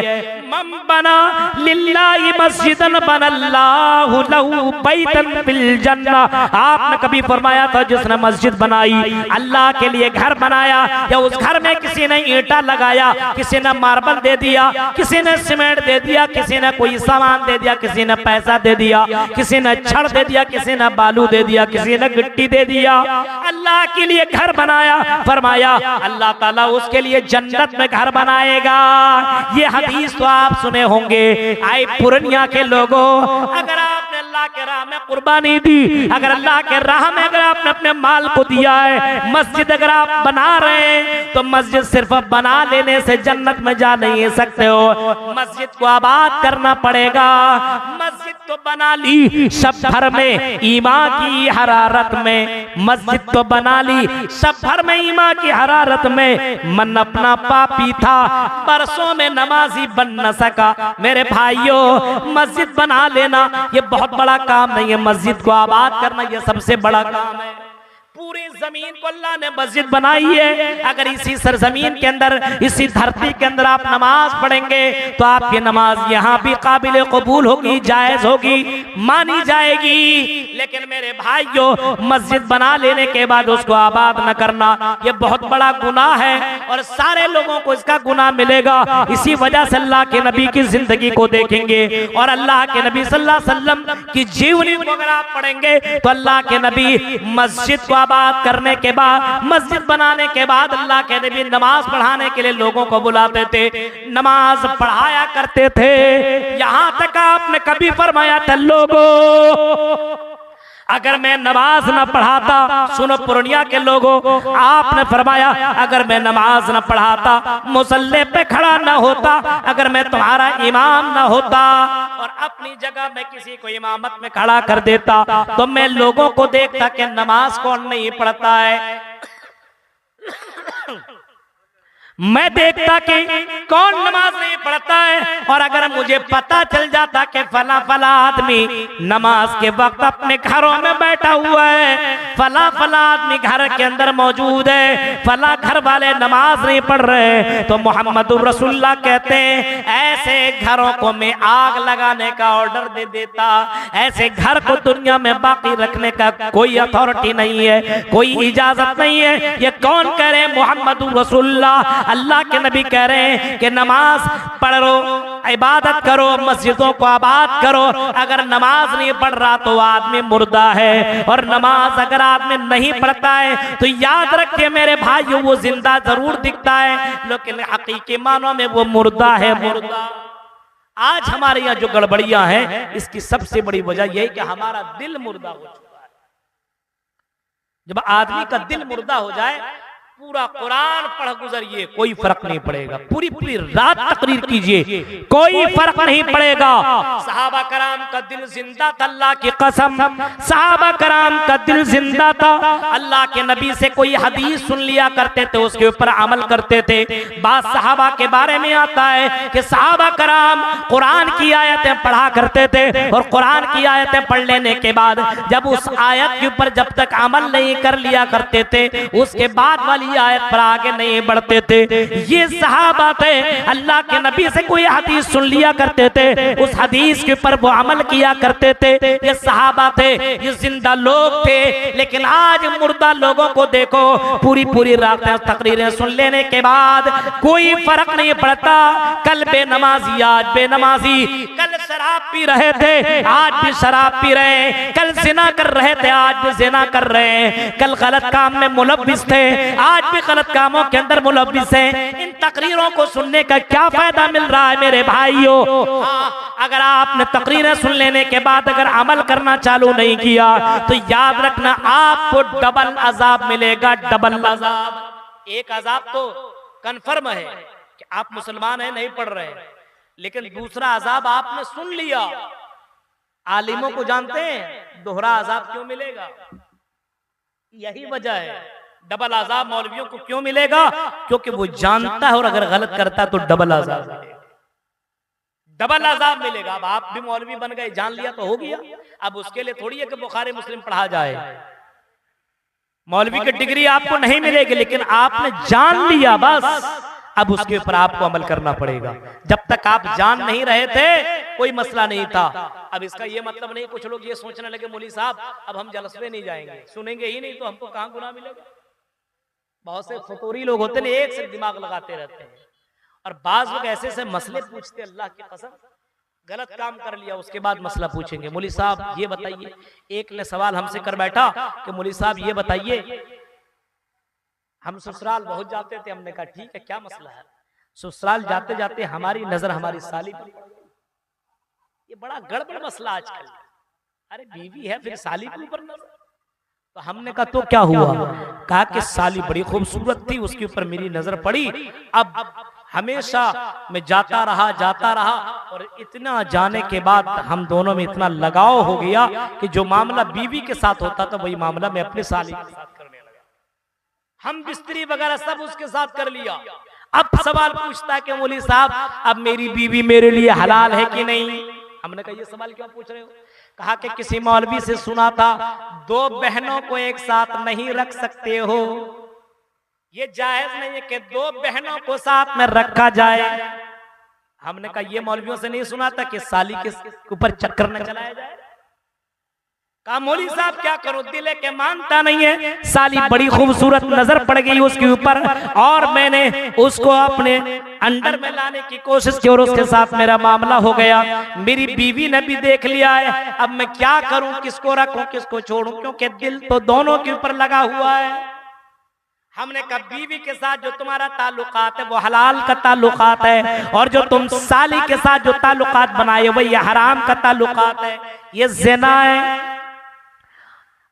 मन बना लिल्लाहि मस्जिदन बनल्लाहु लहू बैतन फिल जन्नह। आपने कभी फरमाया था जिसने मस्जिद बनाई, अल्लाह के लिए घर बनाया, या उस घर में किसी ने ईंटा लगाया, किसी ने मार्बल दे दिया, किसी ने सीमेंट दे दिया, किसी ने कोई सामान दे दिया, किसी ने पैसा दे दिया, किसी ने छड़ दे दिया, किसी ने बालू दे दिया, किसी ने गिट्टी दे दिया, अल्लाह के लिए घर बनाया, फरमाया अल्लाह ताला उसके लिए जन्नत में घर बनाएगा। ये हदीस तो आप सुने होंगे। आए पूर्णिया के लोगों, अगर आपने अल्लाह के राह में कुर्बानी दी, अगर अल्लाह के राह में अगर आपने अपने माल को दिया है, मस्जिद अगर आप बना रहे हैं, तो मस्जिद सिर्फ बना लेने से जन्नत में जा नहीं सकते हो, मस्जिद को आबाद करना पड़ेगा। मस्जिद तो बना ली सब भर में ईमान की हरारत में, मस्जिद तो बना ली सब भर में ईमान की हरारत में। मन अपना पापी था, बरसों में नमाजी बन न सका। मेरे भाइयों, मस्जिद बना लेना ये बहुत बड़ा काम नहीं है, मस्जिद को आबाद करना ये सबसे बड़ा काम है। पूरी जमीन को अल्लाह ने मस्जिद बनाई है। अगर इसी सरजमीन के अंदर, इसी धरती के अंदर आप नमाज पढ़ेंगे तो आपकी नमाज यहाँ भी काबिल कबूल होगी, जायज होगी, मानी जाएगी। लेकिन मेरे भाइयों, मस्जिद बना लेने के बाद उसको आबाद न करना ये बहुत बड़ा गुनाह है, और सारे लोगों को इसका गुनाह मिलेगा। इसी वजह से अल्लाह के नबी की जिंदगी को देखेंगे और अल्लाह के नबी सल्लल्लाहु अलैहि वसल्लम की जीवनी को अगर आप पढ़ेंगे तो अल्लाह के नबी मस्जिद को बात करने के बाद, मस्जिद बनाने के बाद अल्लाह के नबी नमाज पढ़ाने के लिए लोगों को बुलाते थे, नमाज पढ़ाया करते थे। यहां तक आपने कभी फरमाया था लोगों, अगर मैं नमाज न पढ़ाता, सुनो पूर्णिया के लोगों, आपने फरमाया अगर मैं नमाज न पढ़ाता, मुसल्ले पे खड़ा न होता, अगर मैं तुम्हारा इमाम न होता और अपनी जगह में किसी को इमामत में खड़ा कर देता, तो मैं लोगों को देखता कि नमाज कौन नहीं पढ़ता है, मैं देखता कि कौन नमाज नहीं पढ़ता है। और अगर मुझे पता चल जाता कि फला फला आदमी नमाज के वक्त अपने घरों में बैठा हुआ है, फला फला आदमी घर के अंदर मौजूद है, फला घर वाले नमाज नहीं पढ़ रहे, तो मोहम्मद रसूलुल्लाह कहते हैं ऐसे घरों को मैं आग लगाने का ऑर्डर दे देता। ऐसे घर को दुनिया में बाकी रखने का कोई अथॉरिटी नहीं है, कोई इजाजत नहीं है। ये कौन कह रहे हैं? मोहम्मद रसूलुल्लाह, अल्लाह के नबी कह रहे हैं कि नमाज पढ़ो, इबादत करो, मस्जिदों को आबाद करो। अगर नमाज नहीं पढ़ रहा तो आदमी मुर्दा है, और नमाज अगर आदमी नहीं पढ़ता है तो याद रखिए मेरे भाइयों, वो जिंदा जरूर दिखता है लेकिन हकीकी मानों में वो मुर्दा है, मुर्दा। आज हमारे यहाँ जो गड़बड़ियां हैं, इसकी सबसे बड़ी वजह यह है कि हमारा दिल मुर्दा हो चुका है। जब आदमी का दिल मुर्दा हो जाए, पूरा कुरान पढ़ गुजरिए, कोई फर्क नहीं पड़ेगा, पूरी पूरी रात तकरीर कीजिए, कोई फर्क नहीं पड़ेगा। सहाबा कराम का दिल जिंदा था, अल्लाह की कसम, सहाबा कराम का दिल जिंदा था। अल्लाह के नबी से कोई हदीस सुन लिया करते थे, उसके ऊपर अमल करते थे। बात सहाबा के बारे में आता है कि सहाबा कराम कुरान की आयतें पढ़ा करते थे, और कुरान की आयतें पढ़ लेने के बाद जब उस आयत के ऊपर जब तक अमल नहीं कर लिया करते थे, उसके बाद वाली आयत पर आगे नहीं बढ़ते थे। ये सहाबा थे, अल्लाह के नबी से कोई हदीस सुन लिया करते थे, उस हदीस के ऊपर वो अमल किया करते थे। ये सहाबा थे, ये जिंदा लोग थे। लेकिन आज मुर्दा लोगों को देखो, पूरी पूरी रात तकरीरें सुन लेने के बाद कोई फर्क नहीं पड़ता। कल बेनमाजी, आज बेनमाजी, कल शराब पी रहे थे, आज भी शराब पी रहे हैं, कल जिना कर रहे थे, आज भी जिना कर रहे हैं, कल गलत काम में मुलव्विस थे, आज भी गलत कामों के अंदर मुलव्विस हैं। इन तकरीरों को सुनने का क्या फायदा मिल रहा है मेरे भाइयों? अगर आपने तकरीरें सुन लेने के बाद अगर अमल करना चालू नहीं किया तो याद रखना आपको डबल अजाब मिलेगा, डबल अजाब। एक अजाब तो कन्फर्म है कि आप मुसलमान हैं, नहीं पढ़ रहे हैं, लेकिन दूसरा अजाब आपने सुन लिया। आलिमों को जानते हैं दोहरा अजाब क्यों मिलेगा? यही वजह है। डबल आजाब मौलवियों को क्यों मिलेगा? क्योंकि वो जानता है और अगर गलत करता तो डबल आजाब मिलेगा। डबल अजाब मिलेगा। अब आप भी मौलवी बन गए, जान लिया तो हो गया। अब उसके लिए थोड़ी है कि बुखारी मुस्लिम पढ़ा जाए। मौलवी की डिग्री आपको नहीं मिलेगी, लेकिन आपने जान लिया बस, अब उसके ऊपर आपको अमल करना पड़ेगा। जब तक आप जान नहीं रहे थे कोई मसला नहीं था। अब इसका ये मतलब नहीं, कुछ लोग ये सोचने लगे मौलवी साहब अब हम जलसे नहीं जाएंगे, सुनेंगे ही नहीं तो हमको कहां गुनाह मिलेगा। बहुत से फतूरी लोग होते हैं, एक से दिमाग लगाते रहते हैं, और बाज लोग ऐसे से मसले पूछते, अल्लाह की कसम गलत काम कर लिया उसके बाद मसला पूछेंगे। मौलवी साहब ये बताइए, एक ने सवाल हमसे कर बैठा कि मौलवी साहब ये बताइए, हम ससुराल बहुत जाते थे। हमने कहा ठीक है, क्या मसला है? ससुराल जाते जाते हमारी नजर हमारी साली पर, ये बड़ा गड़बड़ मसला आजकल। अरे बीवी है फिर साली के ऊपर नजर। तो हमने कहा तो क्या हुआ? कहा कि साली बड़ी खूबसूरत थी, उसके ऊपर मेरी नजर पड़ी। अब हमेशा मैं जाता रहा और इतना जाने के बाद हम दोनों में इतना लगाव हो गया कि जो मामला बीवी के साथ होता था वही मामला मैं अपनी साली के साथ करने लगा। हम बिस्तरी वगैरह सब उसके साथ कर लिया। अब सवाल पूछता है कि मौलवी साहब अब मेरी बीवी मेरे लिए हलाल है कि नहीं? हमने कहा ये सवाल क्यों पूछ रहे हो? कहा कि किसी मौलवी से सुना था 2 बहनों को एक साथ नहीं रख सकते हो, ये जायज नहीं है कि 2 बहनों को साथ में रखा जाए। हमने कहा ये मौलवियों से नहीं सुना था कि साली के ऊपर चक्कर न चलाया जाए। कहा मौलवी साहब क्या करो, दिल है के मानता नहीं है। साली बड़ी खूबसूरत नजर पड़ गई उसके ऊपर और मैंने उसको अपने अंडर में लाने की कोशिश की और उसके साथ मेरा मामला हो गया। मेरी बीवी ने भी देख लिया है, अब मैं क्या करूं, किसको रखूं किसको छोड़ूं, क्योंकि दिल तो दोनों के ऊपर लगा हुआ है। हमने कहा बीवी के साथ जो तुम्हारा ताल्लुकात है वो हलाल का ताल्लुकात है, और जो तुम साली के साथ जो ताल्लुकात बनाए वही हराम का ताल्लुकात है, ये ज़िना है।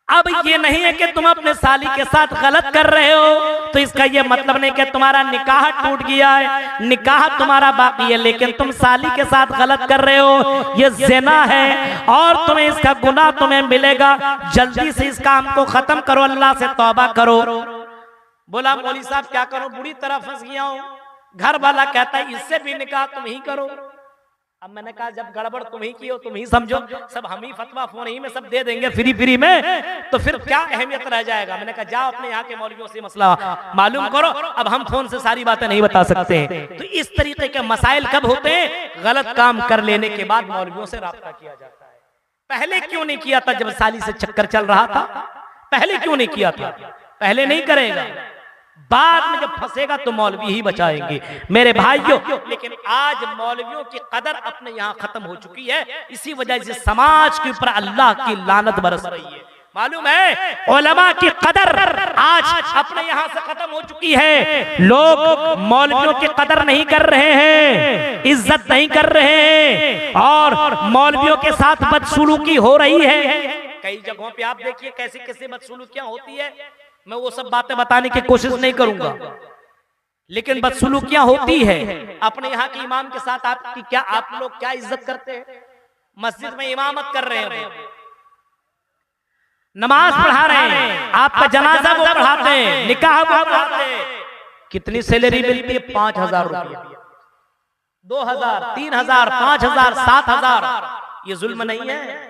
अब ये नहीं है कि तुम अपने साली के साथ गलत कर रहे हो तो इसका ये मतलब नहीं कि तुम्हारा निकाह टूट गया है, निकाह तुम्हारा बाकी है, लेकिन तुम साली के साथ गलत कर रहे हो, ये ज़िना है और तुम्हें इसका गुनाह तुम्हें मिलेगा। जल्दी से इस काम को खत्म करो, अल्लाह से तौबा करो। बोला मौलवी साहब क्या करो, बुरी तरह फंस गया हूं। घर वाला कहता है इससे भी निकाह तुम ही करो। अब मैंने कहा जब गड़बड़ तुम ही की हो तुम ही समझो, सब हम ही फतवा फोन ही में सब दे देंगे फ्री में, तो फिर क्या अहमियत रह जाएगा। मैंने कहा जाओ अपने यहाँ के मौलवियों से मसला मालूम करो, अब हम फोन से सारी बातें नहीं बता सकते हैं। तो इस तरीके के मसाइल कब होते हैं? गलत काम कर लेने के बाद मौलवियों से राब्ता किया जाता है। पहले क्यों नहीं किया था जब साली से चक्कर चल रहा था? पहले क्यों नहीं किया था? पहले नहीं करेगा, बाद में जब फंसेगा तो मौलवी ही बचाएंगे मेरे भाइयों। लेकिन आज मौलवियों की कदर अपने यहाँ खत्म हो चुकी है, इसी वजह से समाज के ऊपर अल्लाह की लानत बरस रही है। मालूम है उलमा की कदर आज अपने यहाँ से खत्म हो चुकी है। लोग मौलवियों की कदर नहीं कर रहे हैं, इज्जत नहीं कर रहे हैं और मौलवियों के साथ बदसलूकी हो रही है। कई जगहों पे आप देखिए कैसी कैसी बदसलूकियां होती है। मैं वो सब बातें बताने की कोशिश नहीं करूंगा, लेकिन बदसलूकियां होती है। अपने यहाँ के इमाम के साथ आपकी क्या, आप लोग क्या इज्जत करते हैं? मस्जिद में इमामत कर रहे हैं, नमाज पढ़ा रहे हैं, आपका जनाजा वो पढ़ाते हैं, निकाह वो पढ़ाते हैं। कितनी सैलरी मिलती है? 5,000 रुपया, 2,000, 3,000, 5,000, 7,000। ये जुल्म नहीं है?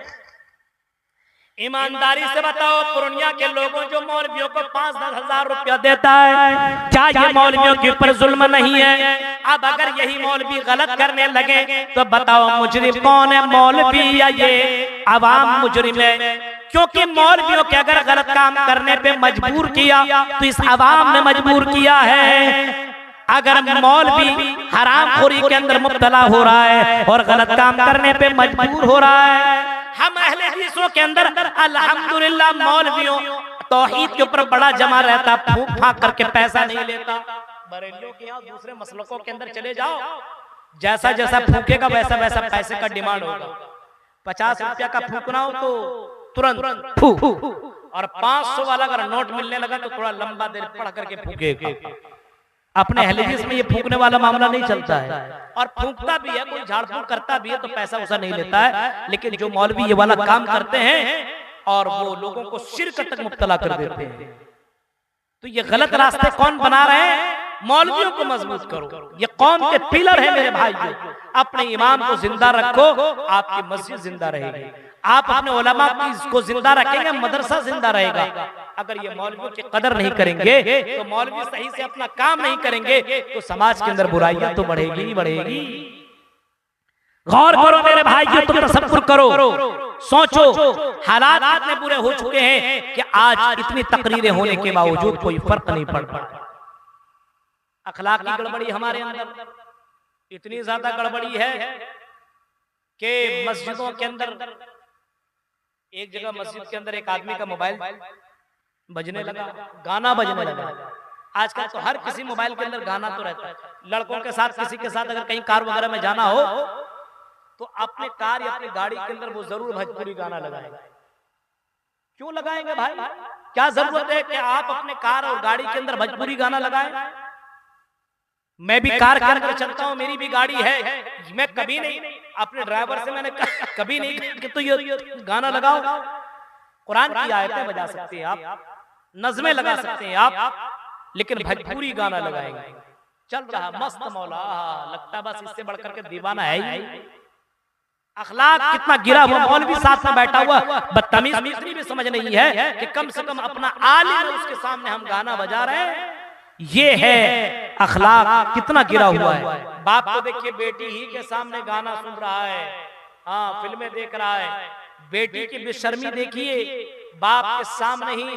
ईमानदारी से बताओ, पूर्णिया के लोगों जो मौलवियों को 5-10 हजार रुपया देता है, क्या ये मौलवियों के ऊपर जुल्म नहीं है? अब अगर यही मौलवी गलत करने लगे तो बताओ मुजरिम कौन है, मौलवी या ये अवाम मुजरिम है? क्योंकि मौलवियों के अगर गलत काम करने पे मजबूर किया तो इस अवाम ने मजबूर किया है। अगर मौलवी हरामखोरी के अंदर मुब्तला हो रहा है और गलत काम करने पे मजबूर हो रहा है, हम अहले हदीसों के अंदर अल्हम्दुलिल्लाह मौलवियों तौहीद के ऊपर बड़ा जमा रहता, फूंक फाक करके पैसा नहीं लेता। बरेलियों के यहाँ दूसरे मसलकों के अंदर चले जाओ, जैसा जैसा फूकेगा वैसा वैसा पैसे का डिमांड होगा। 50 रुपया का फूकना हो तो तुरंत फू, और 500 वाला अगर नोट मिलने लगा तो थोड़ा लंबा देर पढ़ करके फूकेगा। अपने अहले हदीस में ये फूकने वाला मामला नहीं चलता है, और फूकता भी है, कोई झाड़ फूक करता भी है तो पैसा वैसा नहीं लेता है। लेकिन जो मौलवी ये वाला काम करते हैं और वो लोगों को शिर्क तक मुब्तला कर देते हैं, तो ये गलत रास्ते कौन बना रहे हैं? मौलवियों को मजबूत करो। ये कौम के पिलर है मेरे भाई। अपने इमाम को जिंदा रखो, आपकी मस्जिद जिंदा रहेगी। आप अपने उलमा को जिंदा रखेंगे, मदरसा जिंदा रहेगा। अगर ये मौलवियों की कदर नहीं करेंगे, तो मौलवी सही से अपना काम नहीं करेंगे, तो समाज के अंदर बुराइयां तो बढ़ेगी ही बढ़ेगी। गौर करो मेरे भाइयों, तुम तसव्वुर करो, सोचो, हालात इतने बुरे हो चुके हैं कि आज इतनी तकरीरें होने के बावजूद कोई फर्क नहीं पड़ रहा। अखलाक की गड़बड़ी हमारे अंदर इतनी ज्यादा गड़बड़ी है कि मस्जिदों के अंदर, एक जगह मस्जिद के अंदर एक आदमी का मोबाइल बजने लगा, गाना बजने लगा। आजकल तो हर किसी मोबाइल के अंदर गाना तो रहता है। लड़कों के साथ, किसी के साथ अगर कहीं कार वगैरह में जाना हो तो अपने कार या अपनी गाड़ी के अंदर वो जरूर भोजपुरी गाना लगाएंगे। क्यों लगाएंगे भाई? क्या जरूरत है कि आप अपने कार और गाड़ी के अंदर भोजपुरी गाना लगाएं? मैं भी कार के अंदर चलता हूं, मेरी भी गाड़ी है, मैं कभी नहीं अपने ड्राइवर से मैंने कभी नहीं कि तो ये गाना लगाओ। कुरान की आयतें बजा सकते हैं आप, नज़में लगा सकते हैं आप, लेकिन भोजपुरी गाना लगाएंगे। चल रहा मस्त मौला, लगता बस इससे बढ़कर के दीवाना है ही। अखलाक कितना गिरा हुआ, मौलवी साथ में बैठा हुआ बदतमीज, इतनी भी समझ नहीं है कि कम से कम अपना आलिम है उसके सामने हम गाना बजा रहे हैं। ये है अखलाक कितना गिरा हुआ है। बाप को देखिए बेटी ही के सामने गाना सुन रहा है, हाँ फिल्में देख रहा है। बेटी की बेशर्मी देखिए, बाप के सामने ही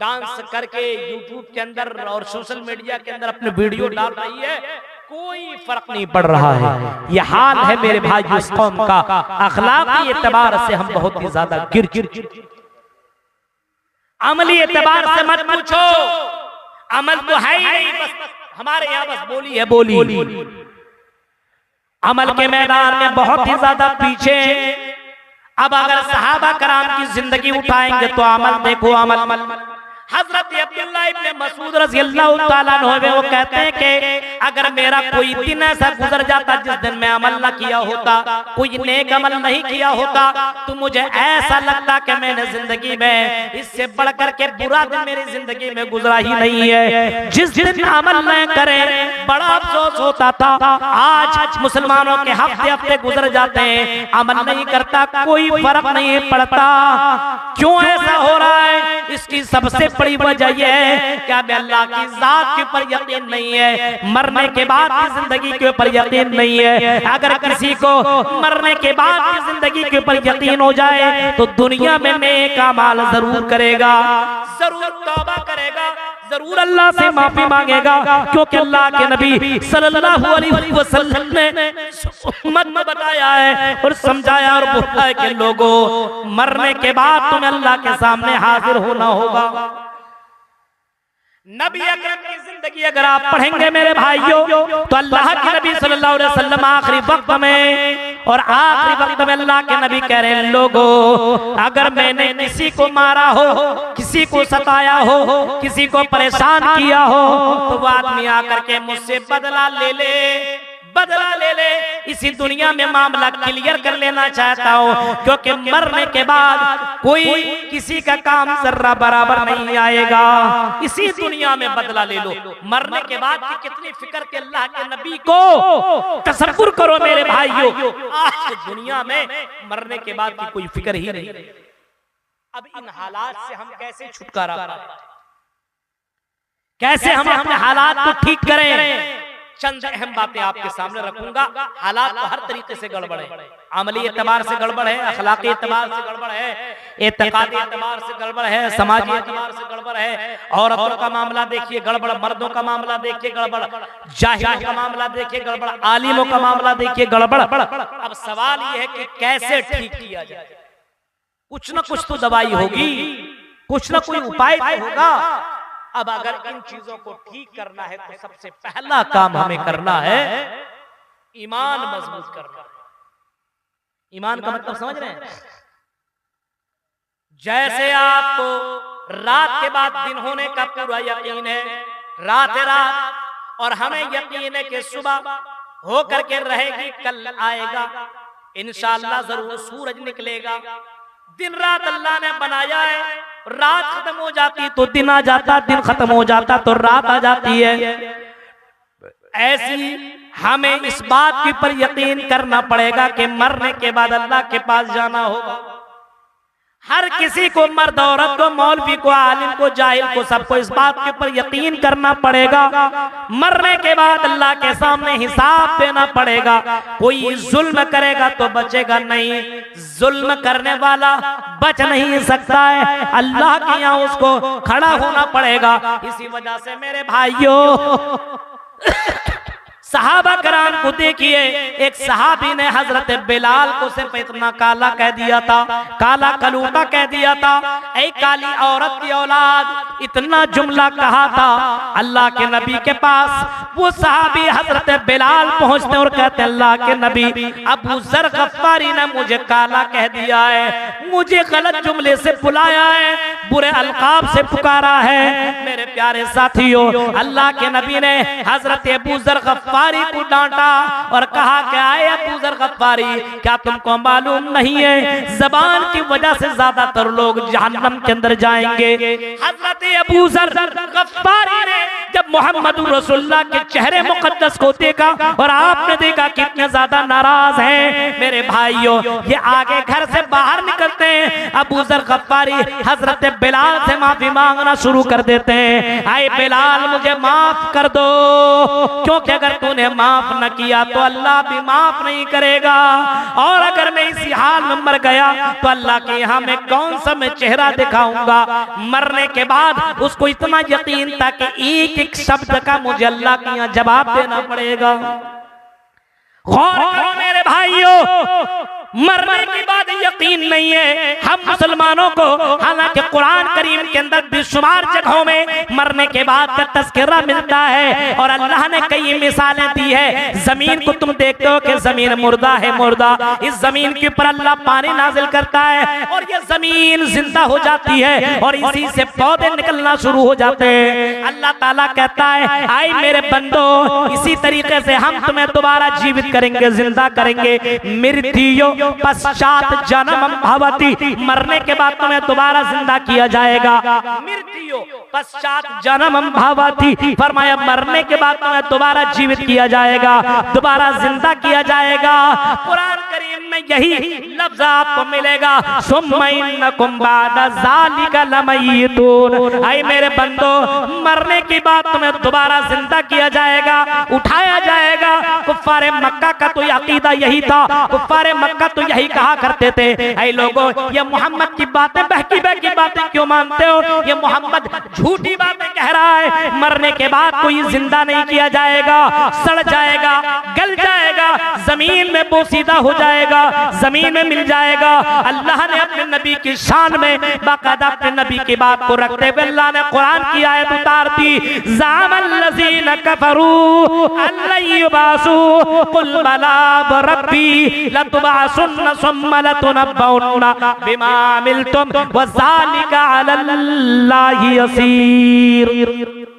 डांस करके यूट्यूब के अंदर और सोशल मीडिया के अंदर अपने वीडियो डाल रही है, कोई फर्क नहीं पड़ रहा है। ये हाल है मेरे भाई इस कौम का। अखलाकी एतबार से हम बहुत ही ज्यादा गिर अमली एतबार से मत पूछो, अमल तो है ही नहीं, बस हमारे यहाँ बस बोली है बोली। अमल के मैदान में बहुत ही ज्यादा पीछे। अब अगर सहाबा कराम की जिंदगी उठाएंगे तो अमल देखो, अमल। हजरत अब्दुल्लाह इब्ने मसूद रज़ियल्लाहु ताला अन्हु वो कहते हैं कि अगर मेरा कोई दिन ऐसा गुजर जाता जिस दिन मैं अमल न किया होता, कोई नेक अमल नहीं किया होता, तो मुझे ऐसा लगता कि मैंने जिंदगी में इससे बढ़कर के बुरा दिन मेरी जिंदगी में गुजरा ही नहीं है। जिस दिन अमल न करें बड़ा अफसोस होता था। आज मुसलमानों के हफ्ते हफ्ते गुजर जाते हैं, अमल नहीं करता, कोई फर्क नहीं पड़ता। क्यों ऐसा हो रहा है? इसकी सबसे बड़ी वजह यह है कि अब अल्लाह की जात के ऊपर यकीन नहीं है, मरने के बाद की जिंदगी के ऊपर यकीन नहीं है। अगर किसी को मरने के बाद की जिंदगी के ऊपर यकीन हो जाए तो दुनिया में नेक अमाल जरूर करेगा, जरूर तौबा करेगा, जरूर अल्लाह से माफी मांगेगा, क्योंकि अल्लाह के नबी सल्लल्लाहु अलैहि वसल्लम ने उम्मत में बताया है और समझाया और बोला है कि लोगों, मरने के बाद तुम्हें अल्लाह के सामने हाजिर होना होगा। नबी अकरम की जिंदगी अगर आप पढ़ेंगे मेरे भाइयों, तो अल्लाह के नबी सल्लल्लाहु अलैहि वसल्लम आखिरी वक्त में, और आखिरी वक्त में अल्लाह के नबी कह रहे हैं, लोगों अगर मैंने किसी को मारा हो, किसी को सताया हो, किसी को परेशान किया हो, तो वो आदमी आकर के मुझसे बदला ले ले, बदला ले ले। इसी दुनिया में मामला क्लियर कर लेना चाहता हूँ, क्योंकि मरने के बाद कोई किसी का काम जर्रा बराबर नहीं आएगा। इसी दुनिया में बदला ले लो। मरने के बाद की कितनी फिक्र थी अल्लाह के नबी को, तसव्वुर करो मेरे भाइयों। आज दुनिया में मरने के बाद की कोई फिक्र ही नहीं। अब इन हालात से हम कैसे छुटकारा पाएं, कैसे हम अपने हालात को ठीक करें? चंद अहम बातें आपके सामने रखूंगा। हालात तो हर तरीके से गड़बड़ है, अमली एतबार से गड़बड़ है, अखलाकी एतबार से गड़बड़ है, एतकादी एतबार से गड़बड़ है, समाजी एतबार से गड़बड़ है। औरतों का मामला देखिए गड़बड़, मर्दों का मामला देखिए गड़बड़, जाहिलों का मामला देखिए गड़बड़, आलिमों का मामला देखिए गड़बड़। अब सवाल ये है कि कैसे ठीक किया जाए? कुछ न कुछ तो दवाई होगी, कुछ न कोई उपाय तो होगा। अब अगर इन चीजों को ठीक करना है तो सबसे पहला काम हमें करना है ईमान मजबूत करना। ईमान का मतलब समझ रहे हैं? जैसे आपको रात के बाद दिन होने का पूरा यकीन है, रात है रात, और हमें यकीन है कि सुबह होकर के रहेगी, कल आएगा इंशाअल्लाह, जरूर सूरज निकलेगा। दिन रात अल्लाह ने बनाया है, रात खत्म हो जाती तो दिन आ जाता, दिन खत्म हो जाता तो रात आ जाती है। ऐसी हमें इस बात के ऊपर यकीन करना पड़ेगा कि मरने के बाद अल्लाह के पास जाना होगा। हर किसी को, मर्द औरत को, मौलवी को, आलिम को, जाहिल को, सबको इस बात के ऊपर यकीन करना पड़ेगा मरने के बाद अल्लाह के सामने हिसाब देना पड़ेगा। कोई जुल्म करेगा तो बचेगा नहीं, जुल्म करने वाला बच नहीं सकता है, अल्लाह के यहाँ उसको खड़ा होना पड़ेगा। इसी वजह से मेरे भाइयों, सहाबा कराम को देखिए, एक सहाबी ने हजरत बिलाल को सिर्फ इतना काला कह दिया था, काला कलूटा कह दिया था, ऐ काली औरत की औलाद, इतना जुमला कहा था। अल्लाह के नबी के पास वो सहाबी हजरत बिलाल पहुंचते और कहते अल्लाह के नबी, अबू जर गफ्फारी ने मुझे काला कह दिया है, मुझे गलत जुमले से बुलाया है, बुरे अलकाब से पुकारा है। मेरे प्यारे साथियों, अल्लाह के नबी ने हजरत अबू जर गफ्फारी को डांटा और कहा कि आए अबू जर गफ्फारी, क्या तुमको मालूम नहीं है जबान की वजह से ज्यादातर लोग जहन्नम के अंदर जाएंगे। हजरत अबू जर गफ्फारी ने जब मोहम्मद रसूलुल्लाह के चेहरे मुकद्दस को देखा और आपने देखा कितने ज्यादा नाराज हैं, मेरे भाइयों, ये आगे घर से बाहर निकलते हैं, अबू जर गफ्फारी हजरत बिलाल से माफी मांगना शुरू कर देते हैं, आए बिलाल मुझे माफ कर दो, क्योंकि अगर तूने माफ न किया तो अल्लाह भी माफ नहीं करेगा, और अगर मैं इसी हाल में मर गया तो अल्लाह के यहाँ मैं कौन सा मैं चेहरा दिखाऊंगा। मरने के बाद उसको इतना यकीन था कि एक एक शब्द का मुझे अल्लाह के यहाँ जवाब देना पड़ेगा। गौर करो मेरे भाइयों, मरने की बात यकीन नहीं है हम मुसलमानों को, हालांकि कुरान करीम के अंदर बेशुमार जगहों में मरने के बाद का तस्करा मिलता है और अल्लाह ने कई मिसालें दी है। जमीन को तुम देखते हो कि जमीन मुर्दा है, मुर्दा, इस जमीन के ऊपर अल्लाह पानी नाजिल करता है और ये जमीन जिंदा हो जाती है और इसी से पौधे निकलना शुरू हो जाते हैं। अल्लाह ताला कहता है आई मेरे बंदो, इसी तरीके से हम तुम्हें दोबारा जीवित करेंगे, जिंदा करेंगे। मृत्यु पश्चात जन्म भवति, मरने के बाद तुम्हें दोबारा जिंदा किया जाएगा। मृत्यु पश्चात जन्म भवति, फरमाया मरने के बाद तुम्हें दोबारा जीवित किया जाएगा, दोबारा जिंदा किया जाएगा। कुरान करीम में यही लफ्ज आपको मिलेगा, सुम्मा इन्नकुम बादा ज़ालिका लमय्यतून। आई मेरे बंदो, मरने के बाद तुम्हें दोबारा जिंदा किया जाएगा, उठाया जाएगा। कुफ्फारे मक्का का तो अकीदा यही था, कुफ्फारे मक्का तो यही कहा करते थे, ऐ लोगों ये मोहम्मद की बातें बहकी बहकी बातें क्यों मानते हो, ये मोहम्मद झूठी बातें कह रहा है, मरने के बाद कोई जिंदा नहीं किया जाएगा, सड़ जाएगा, गल जाएगा, जमीन में बोसीदा हो जाएगा, जमीन में मिल जाएगा। अल्लाह ने अपने नबी की शान में बाकायदा अपने नबी की बात को रखते हुए अल्लाह ने कुरान की आयत उतार दी, ज़अमल्लज़ीना कफ़रू अल्ला युबासू कुल बला रब्बी लतुबासुन्ना सुम्मा लतुनब्बउन्ना बिमा अमिलतुम वज़ालिका अलल्लाहि यसीर।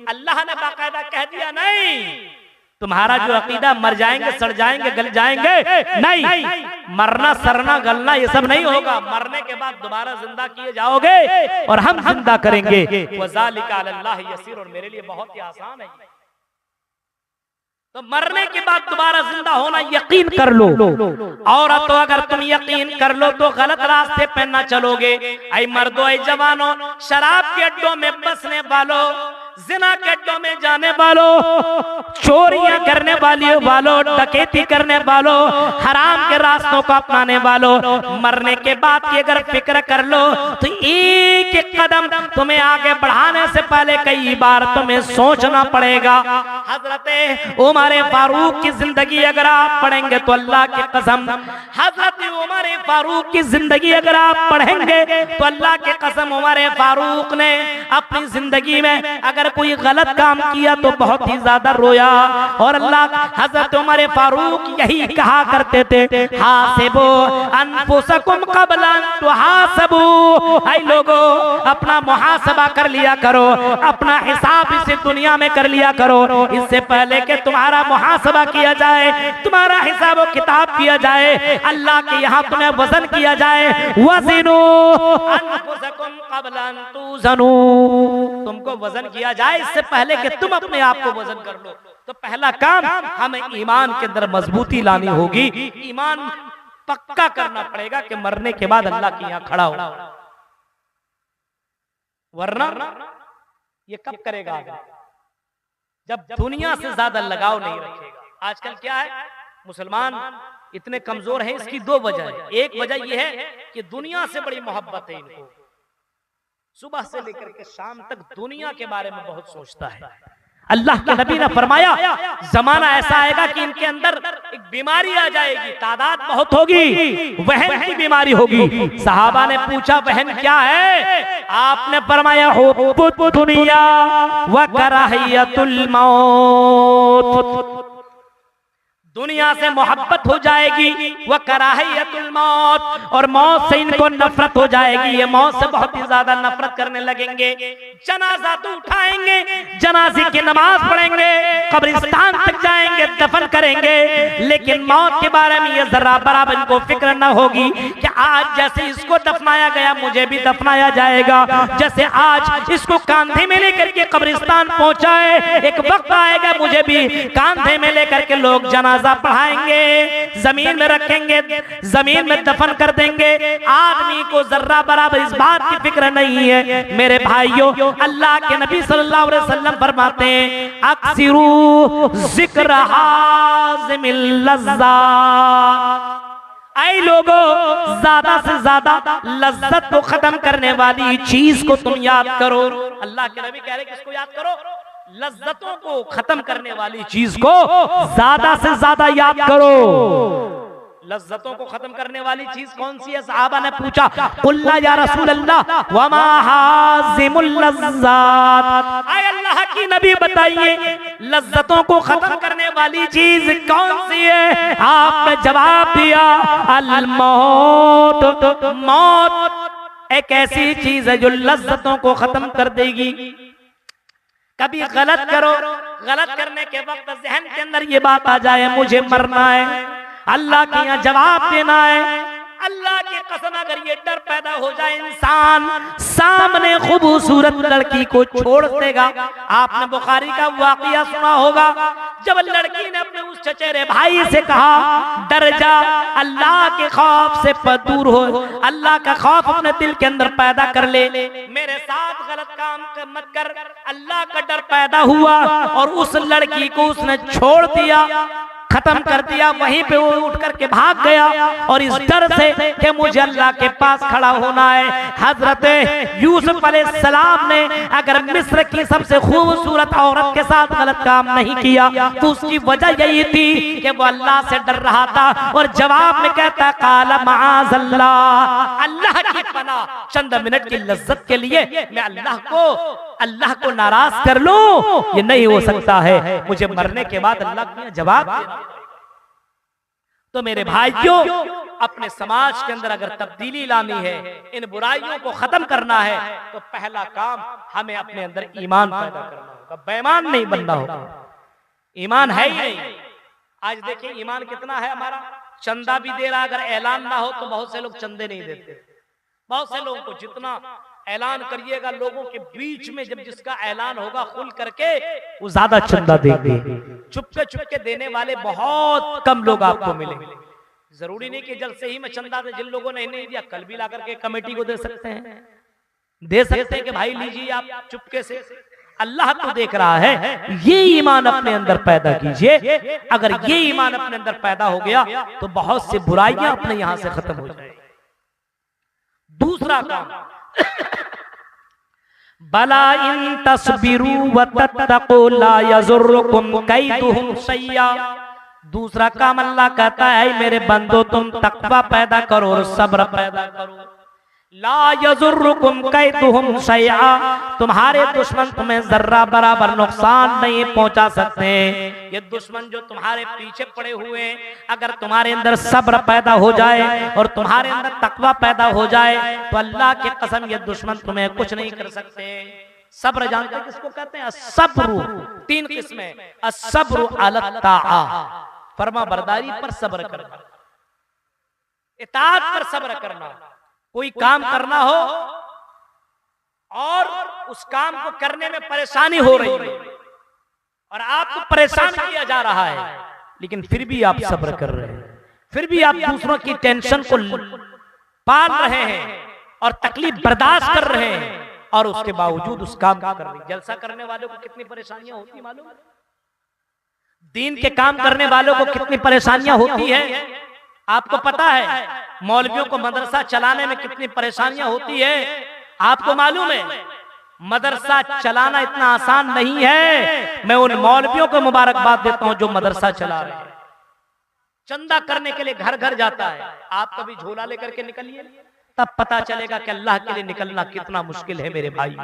अल्लाह ने बाकायदा कह दिया नहीं, तुम्हारा जो अकीदा मर जाएंगे, सड़ जाएंगे, गल जाएंगे, नहीं, मरना सरना गलना ये सब नहीं होगा, मरने के बाद दोबारा जिंदा किए जाओगे और हम जिंदा करेंगे। वज़ालिका अलल्लाहि यसीर, और मेरे लिए बहुत ही आसान है। तो मरने के बाद दोबारा जिंदा होना यकीन कर लो, और तो अगर तुम यकीन कर लो तो गलत रास्ते पे न चलोगे। ऐ मर्दो, ऐ जवानों, शराब के अड्डों में बसने वालों, जिना के अड्डों में जाने वालों, चोरियां करने वालों, डकैती करने वालों, हराम के रास्तों को अपनाने वालों, मरने के बाद की अगर फिक्र कर लो तो एक एक कदम तुम्हें आगे बढ़ाने से पहले कई बार तुम्हें सोचना पड़ेगा। हजरत उमर फारूक की जिंदगी अगर आप पढ़ेंगे तो अल्लाह की कसम, हजरत उमर फारूक की जिंदगी अगर आप पढ़ेंगे तो अल्लाह की कसम, उमर फारूक ने अपनी जिंदगी में अगर कोई गलत काम किया तो बहुत ही ज्यादा रोया, और अल्लाह हजरत उमर फारूक यही कहा करते थे, हासिबू अनफुसकुम क़ब्ल अन तुहासबू। ऐ लोगों, अपना मुहासबा कर लिया करो, अपना हिसाब इस दुनिया में कर लिया करो, इससे पहले कि तुम्हारा मुहासबा किया जाए, तुम्हारा हिसाब व किताब किया जाए, अल्लाह के यहाँ तुम्हें वजन किया जाए। वज़िनू अनफुसकुम क़ब्ल अन तुज़नू, तुमको वजन किया जाए इससे पहले कि तुम अपने आप को वजन कर लो। तो पहला काम हमें ईमान के अंदर मजबूती लानी होगी, ईमान पक्का करना पड़ेगा कि मरने के बाद अल्लाह के यहाँ खड़ा हो, वरना ये कब करेगा? जब दुनिया से ज्यादा लगाव नहीं रखेगा। आजकल क्या है, मुसलमान इतने कमजोर हैं, इसकी दो वजह है। एक वजह यह है कि दुनिया से बड़ी मोहब्बत है इनको, सुबह से लेकर के शाम तक दुनिया के बारे में बहुत सोचता है। अल्लाह के नबी ने फरमाया जमाना ऐसा आएगा कि इनके अंदर एक बीमारी आ जाएगी, तादाद बहुत होगी, वहन की बीमारी होगी। सहाबा ने पूछा वहन क्या है? आपने फरमाया हुब्बुद दुनिया व कराहियतुल मौत, दुनिया से मोहब्बत हो जाएगी, वह कराहियतुल मौत, और मौत से इनको नफरत हो जाएगी, ये मौत से बहुत ही ज्यादा नफरत करने लगेंगे। जनाजा तो उठाएंगे, जनाजे की नमाज पढ़ेंगे, कब्रिस्तान तक जाएंगे, दफन करेंगे, लेकिन मौत के बारे में ये जरा बराबर इनको फिक्र न होगी कि आज जैसे इसको दफनाया गया मुझे भी दफनाया जाएगा, जैसे आज इसको कांधे में लेकर के कब्रिस्तान पहुंचाए, एक वक्त आएगा मुझे भी कांधे में लेकर के लोग जनाजा पढ़ाएंगे, जमीन में रखेंगे, जमीन में दफन कर देंगे। आदमी को जर्रा बराबर इस बात की फिक्र नहीं है। मेरे भाइयों, अल्लाह के नबी सल्लल्लाहु अलैहि वसल्लम फरमाते हैं अक्सिरू जिक्र हाज़िमिल लज़्ज़ात, ऐ लोगों ज्यादा से ज्यादा लज्जत को खत्म करने वाली चीज को तुम याद करो। अल्लाह के नबी कह रहे किसको याद करो? लज्जतों को खत्म करने वाली चीज को ज्यादा से ज्यादा याद करो। लज्जतों को खत्म करने वाली चीज कौन सी है? सहाबा ने पूछा कुल्ला या रसूल अल्लाह वमा हाज़िमुल लज़्ज़ात, ऐ अल्लाह की नबी बताइए लज्जतों को खत्म करने वाली चीज कौन सी है? आपने जवाब दिया अल मौत, मौत एक ऐसी चीज है जो लज्जतों को खत्म कर देगी। कभी गलत करो, गलत करने के वक्त जहन के अंदर ये बात आ जाए मुझे मरना है, अल्लाह के यहाँ जवाब देना है, अल्लाह की कसम अगर ये डर पैदा हो जाए, इंसान सामने खूबसूरत लड़की को छोड़ देगा। आपने बुखारी का वाकया सुना होगा, जब लड़की ने अपने उस चचेरे भाई से कहा डर जा, अल्लाह के खौफ से दूर हो, अल्लाह का खौफ अपने दिल के अंदर पैदा कर ले, मेरे साथ गलत काम मत कर, अल्लाह का डर पैदा हुआ और उस लड़की को उसने छोड़ दिया, खत्म कर दिया। वहीं पे वो उठ करके भाग गया और इस डर से कि मुझे अल्लाह के पास खड़ा होना है। हजरत यूसुफ अलैहिस्सलाम ने अगर मिस्र की सबसे खूबसूरत औरत के साथ गलत काम नहीं किया तो उसकी वजह यही थी कि वो अल्लाह से डर रहा था और जवाब में कहता काला माअज़ल्लाह, अल्लाह की पनाह, चंद मिनट की लज्जत के लिए मैं अल्लाह को नाराज कर लूं, ये नहीं हो सकता है। मुझे मरने के बाद अल्लाह का जवाब देना। तो मेरे भाइयों, अपने समाज के अंदर अगर तब्दीली लानी है, इन बुराइयों को खत्म करना है, तो पहला काम हमें अपने अंदर ईमान पैदा करना होगा, बेईमान नहीं बनना होगा। ईमान है ही नहीं। आज देखिए ईमान कितना है हमारा, चंदा भी दे रहा, अगर ऐलान ना हो तो बहुत से लोग चंदे नहीं देते। बहुत से लोगों को जितना ऐलान करिएगा लोगों के बीच में, जब जिसका ऐलान होगा खुल करके वो ज्यादा चंदा देंगे। चुपके देने वाले बहुत कम लोग आपको मिलेंगे। जरूरी नहीं कि जल्द से ही मैं चंदा दे, जिन लोगों ने नहीं दिया कल भी ला करके कमेटी को दे सकते हैं, दे सकते हैं कि भाई लीजिए आप चुपके से। अल्लाह तो देख रहा है। ये ईमान अपने अंदर पैदा कीजिए। अगर ये ईमान अपने अंदर पैदा हो गया तो बहुत सी बुराइयां अपने यहां से खत्म हो जाएगी। दूसरा काम बला इन तस्बिरू व तत्तकू ला यज़ुर्रुकुम कैदुहुम शैया। दूसरा काम अल्लाह कहता है मेरे बंदो तुम तकवा पैदा करो और सब्र पैदा करो। ला यज़ुर्रुकुम कैदुहुम शैया, तुम्हारे दुश्मन तुम्हें जर्रा बराबर नुकसान नहीं पहुंचा सकते। ये दुश्मन जो तुम्हारे पीछे पड़े हुए हैं, अगर तुम्हारे अंदर सब्र पैदा हो जाए और तुम्हारे अंदर तकवा पैदा हो जाए तो अल्लाह की कसम ये दुश्मन तुम्हें कुछ नहीं कर सकते। सब्र जानते किसको कहते हैं? सब्र तीन किस्में, असब्र अला ताआ, फरमा बरदारी पर सब्र करना, इताअत पर सब्र करना। कोई काम करना हो और उस काम को करने में परेशानी हो रही है और आपको परेशान किया जा रहा है, लेकिन फिर भी आप सब्र कर रहे हैं, फिर भी आप दूसरों की टेंशन को पाल रहे हैं और तकलीफ बर्दाश्त कर रहे हैं, और उसके बावजूद उस काम को कर रहे हैं। जलसा करने वालों को कितनी परेशानियां होती मालूम है? दीन के काम करने वालों को कितनी परेशानियां होती है आपको पता है? मौलवियों को मदरसा चलाने में कितनी परेशानियां होती है आपको मालूम है? मदरसा चलाना इतना आसान नहीं है। मैं उन मौलवियों को मुबारकबाद देता हूं जो मदरसा चला रहे हैं। चंदा करने के लिए घर घर जाता है। आप कभी झोला लेकर के निकलिए, तब पता चलेगा कि अल्लाह के लिए निकलना कितना मुश्किल है मेरे भाई।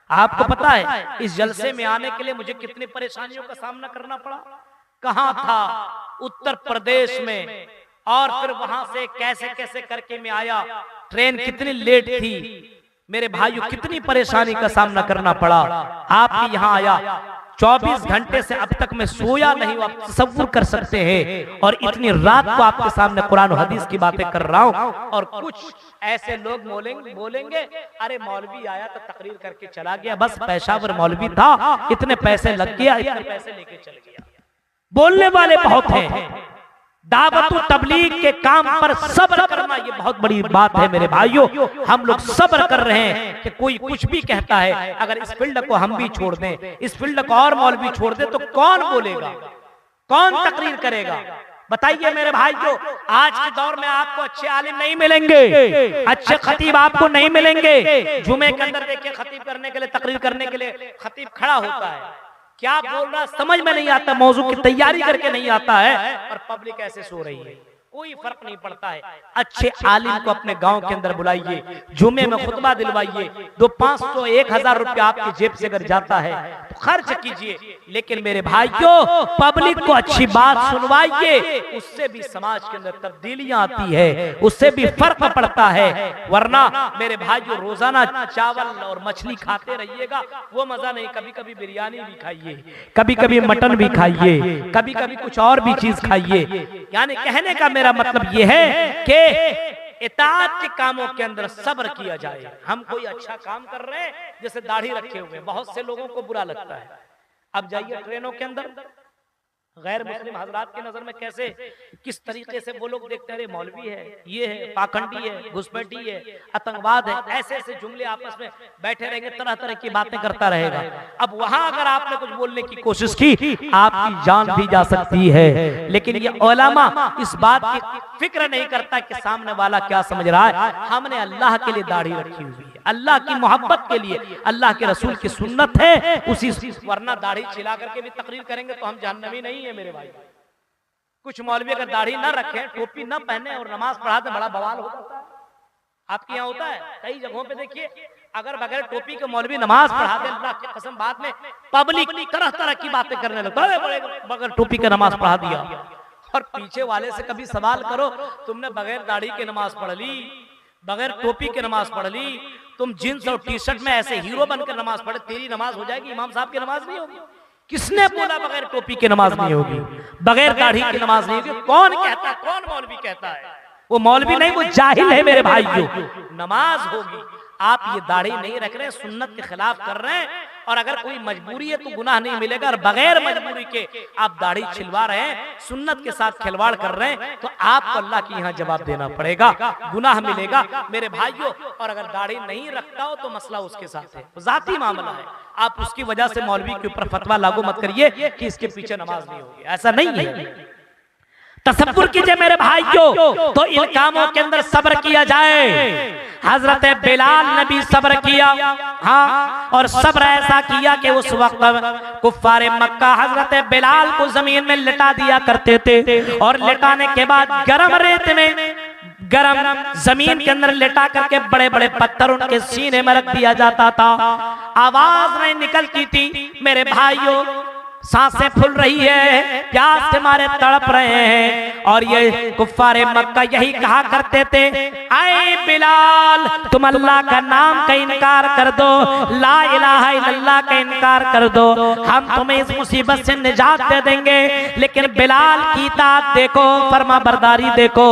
आपको पता है इस जलसे में आने के लिए मुझे कितनी परेशानियों का सामना करना पड़ा। कहां था? उत्तर प्रदेश में, और फिर वहां से कैसे कैसे करके मैं आया। ट्रेन कितनी लेट थी मेरे भाइयों, कितनी परेशानी का सामना करना पड़ा। आपके यहाँ आया, 24 घंटे से अब तक मैं सोया नहीं, आप तसव्वुर कर सकते हैं। और इतनी रात को आपके सामने कुरान और हदीस की बातें कर रहा हूं, और कुछ ऐसे लोग बोलेंगे अरे मौलवी आया तो तकरीर करके चला गया, बस पेशावर मौलवी था, इतने पैसे लग गया, इतने पैसे लेके चल गया। बोलने वाले बहुत हैं। दावत तबलीग के काम पर सब्र करना ये बहुत बड़ी बात है मेरे भाइयों। हम लोग सब्र कर रहे हैं कि कोई कुछ भी कहता है, अगर इस फील्ड को हम भी छोड़ दें, इस फील्ड को और मौलवी छोड़ दे, तो कौन बोलेगा, कौन तकरीर करेगा? बताइए मेरे भाइयों। आज के दौर में आपको अच्छे आलिम नहीं मिलेंगे, अच्छे खतीब आपको नहीं मिलेंगे। जुमे के अंदर देखिए, खतीब करने के लिए, तकरीर करने के लिए खतीब खड़ा होता है, क्या बोल रहा समझ में नहीं आता, मौजू की तैयारी करके नहीं आता है, और पब्लिक ऐसे सो रही है, कोई फर्क नहीं पड़ता है। अच्छे आलिम को अपने गांव के अंदर बुलाइए, जुमे में खुतबा दिलवाइए, 200-500 1000 रुपया आपकी जेब से अगर जाता है तो खर्च कीजिए। लेकिन मेरे भाइयों, पब्लिक को अच्छी बात सुनवाइए, उससे भी समाज के अंदर तब्दीलियां आती है, उससे भी फर्क पड़ता है। वरना मेरे भाइयों, रोजाना चावल और मछली खाते रहिएगा, वो मजा नहीं। कभी कभी बिरयानी भी खाइए, कभी कभी मटन भी खाइए, कभी कभी कुछ और भी चीज खाइए। यानी कहने का मेरा मतलब यह है कि इताअत के कामों के अंदर सब्र किया जाए। हम कोई अच्छा काम कर रहे हैं, जैसे दाढ़ी रखे हुए, बहुत से लोगों को बुरा लगता है। अब जाइए ट्रेनों के अंदर, गैर मुस्लिम हजरात की नजर में कैसे किस तरीके से वो लोग देखते हैं, अरे मौलवी है, ये है, पाखंडी है, घुसपैठी है, आतंकवाद है, ऐसे ऐसे जुमले आपस में बैठे रहेंगे, तरह तरह की बातें करता रहेगा। अब वहां अगर आपने कुछ बोलने की कोशिश की, आपकी जान भी जा सकती है। लेकिन ये उलमा इस बात की फिक्र नहीं करता कि सामने वाला क्या समझ रहा है। हमने अल्लाह के लिए दाढ़ी रखी हुई है, अल्लाह की मोहब्बत के लिए, अल्लाह के रसूल की सुन्नत है उसी। वरना दाढ़ी छिला करके भी तकरीर करेंगे तो हम जहन्नमी नहीं है मेरे भाई। कुछ मौलवी अगर दाढ़ी ना रखें, टोपी ना पहने और नमाज पढ़ाते, बड़ा बवाल होता है। आपके यहाँ होता है कई जगहों पे, देखिए अगर बगैर टोपी के मौलवी नमाज पढ़ा दे, अल्लाह की कसम बाद में पब्लिक तरह तरह की बातें करने लगता है, बगैर टोपी के नमाज पढ़ा दिया। और पीछे वाले से कभी सवाल करो, तुमने बगैर दाढ़ी के नमाज पढ़ ली, बगैर टोपी के नमाज पढ़ ली, तुम जींस और टी शर्ट में ऐसे हीरो बनकर नमाज पढ़े, तेरी नमाज हो जाएगी, इमाम साहब की नमाज नहीं होगी। किसने बोला बगैर टोपी की नमाज नहीं होगी, बगैर दाढ़ी की नमाज नहीं होगी? कौन कहता है? कौन मौलवी कहता है? वो मौलवी नहीं, वो जाहिल है मेरे भाइयों। नमाज होगी। आप ये दाढ़ी नहीं रख रहे, सुन्नत के खिलाफ कर रहे हैं, और अगर कोई मजबूरी है तो गुनाह नहीं मिलेगा। और बगैर मजबूरी के आप दाढ़ी छिलवा रहे हैं, सुन्नत के साथ खिलवाड़ कर रहे हैं, तो आपको अल्लाह की यहाँ जवाब देना पड़ेगा, गुनाह मिलेगा मेरे भाइयों। और अगर दाढ़ी नहीं रखता हो तो मसला उसके साथ है, जाती मामला है। आप उसकी वजह से मौलवी के ऊपर फतवा लागू मत करिए कि इसके पीछे नमाज नहीं होगी, ऐसा नहीं है। तसव्वुर कीजिए मेरे भाइयों, तो इन कामों के अंदर सब्र किया जाए। हजरत बिलाल ने भी सब्र किया, हाँ, और सब्र ऐसा किया कि उस वक्त कुफ्फारे मक्का हजरत बिलाल को जमीन में लिटा दिया करते थे, और लिटाने के बाद गरम रेत में, गरम जमीन के अंदर लिटा करके बड़े बड़े पत्थर उनके सीने में रख दिया जाता था। आवाज नहीं निकलती थी मेरे भाइयों, सांसें फूल रही है, प्यास से मारे तड़प रहे हैं। और ये कुफ्फारे मक्का यही कहा करते थे, आए बिलाल तुम अल्लाह का नाम का इनकार कर दो, ला इलाहा इल्लल्लाह का इनकार कर दो, हम तुम्हें इस मुसीबत से निजात दे देंगे। लेकिन बिलाल की इताअत देखो, फर्मा बरदारी देखो,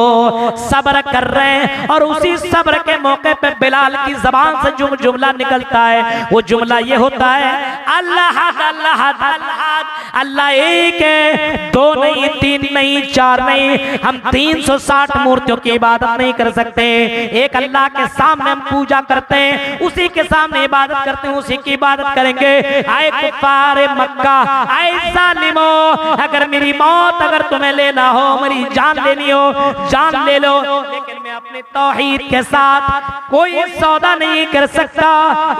सब्र कर रहे हैं। और उसी सब्र के मौके पे बिलाल की जबान से जुमला निकलता है, वो जुमला ये होता है, अल्लाह अल्लाह अल्लाह अल्लाह एक है, दो नहीं, तीन नहीं, चार नहीं, हम 360 मूर्तियों की इबादत नहीं कर सकते। एक अल्लाह के सामने हम पूजा करते हैं, उसी के सामने इबादत करते हैं, उसी की इबादत करेंगे। आए कुफ्फारे मक्का, आए जालिमो, अगर मेरी मौत अगर तुम्हें लेना हो, मेरी जान लेनी हो, जान ले लो, लेकिन मैं अपने तौहीद के साथ कोई सौदा नहीं कर सकता।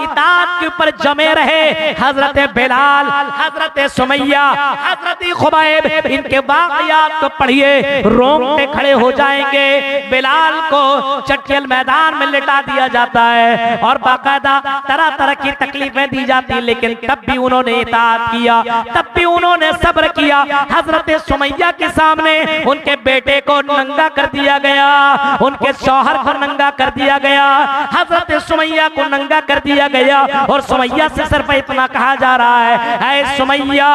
इताअत के ऊपर जमे रहे हजरत बिलाल, हजरत सुमैया, हजरत खुबैब, इनके वाक़यात को पढ़िए, रोंगटे खड़े हो जाएंगे। बिलाल को चटियल मैदान में लिटा दिया जाता है और बाकायदा तरह तरह की तकलीफें दी जाती, लेकिन तब भी उन्होंने इताअत किया, तब भी उन्होंने सब्र किया। हजरत सुमैया के सामने उनके बेटे को नंगा कर दिया गया, उनके शौहर को नंगा कर दिया गया, हजरत सुमैया को नंगा कर दिया गया और सुमैया से सिर्फ इतना कहा जा रहा है, ऐ सुमैया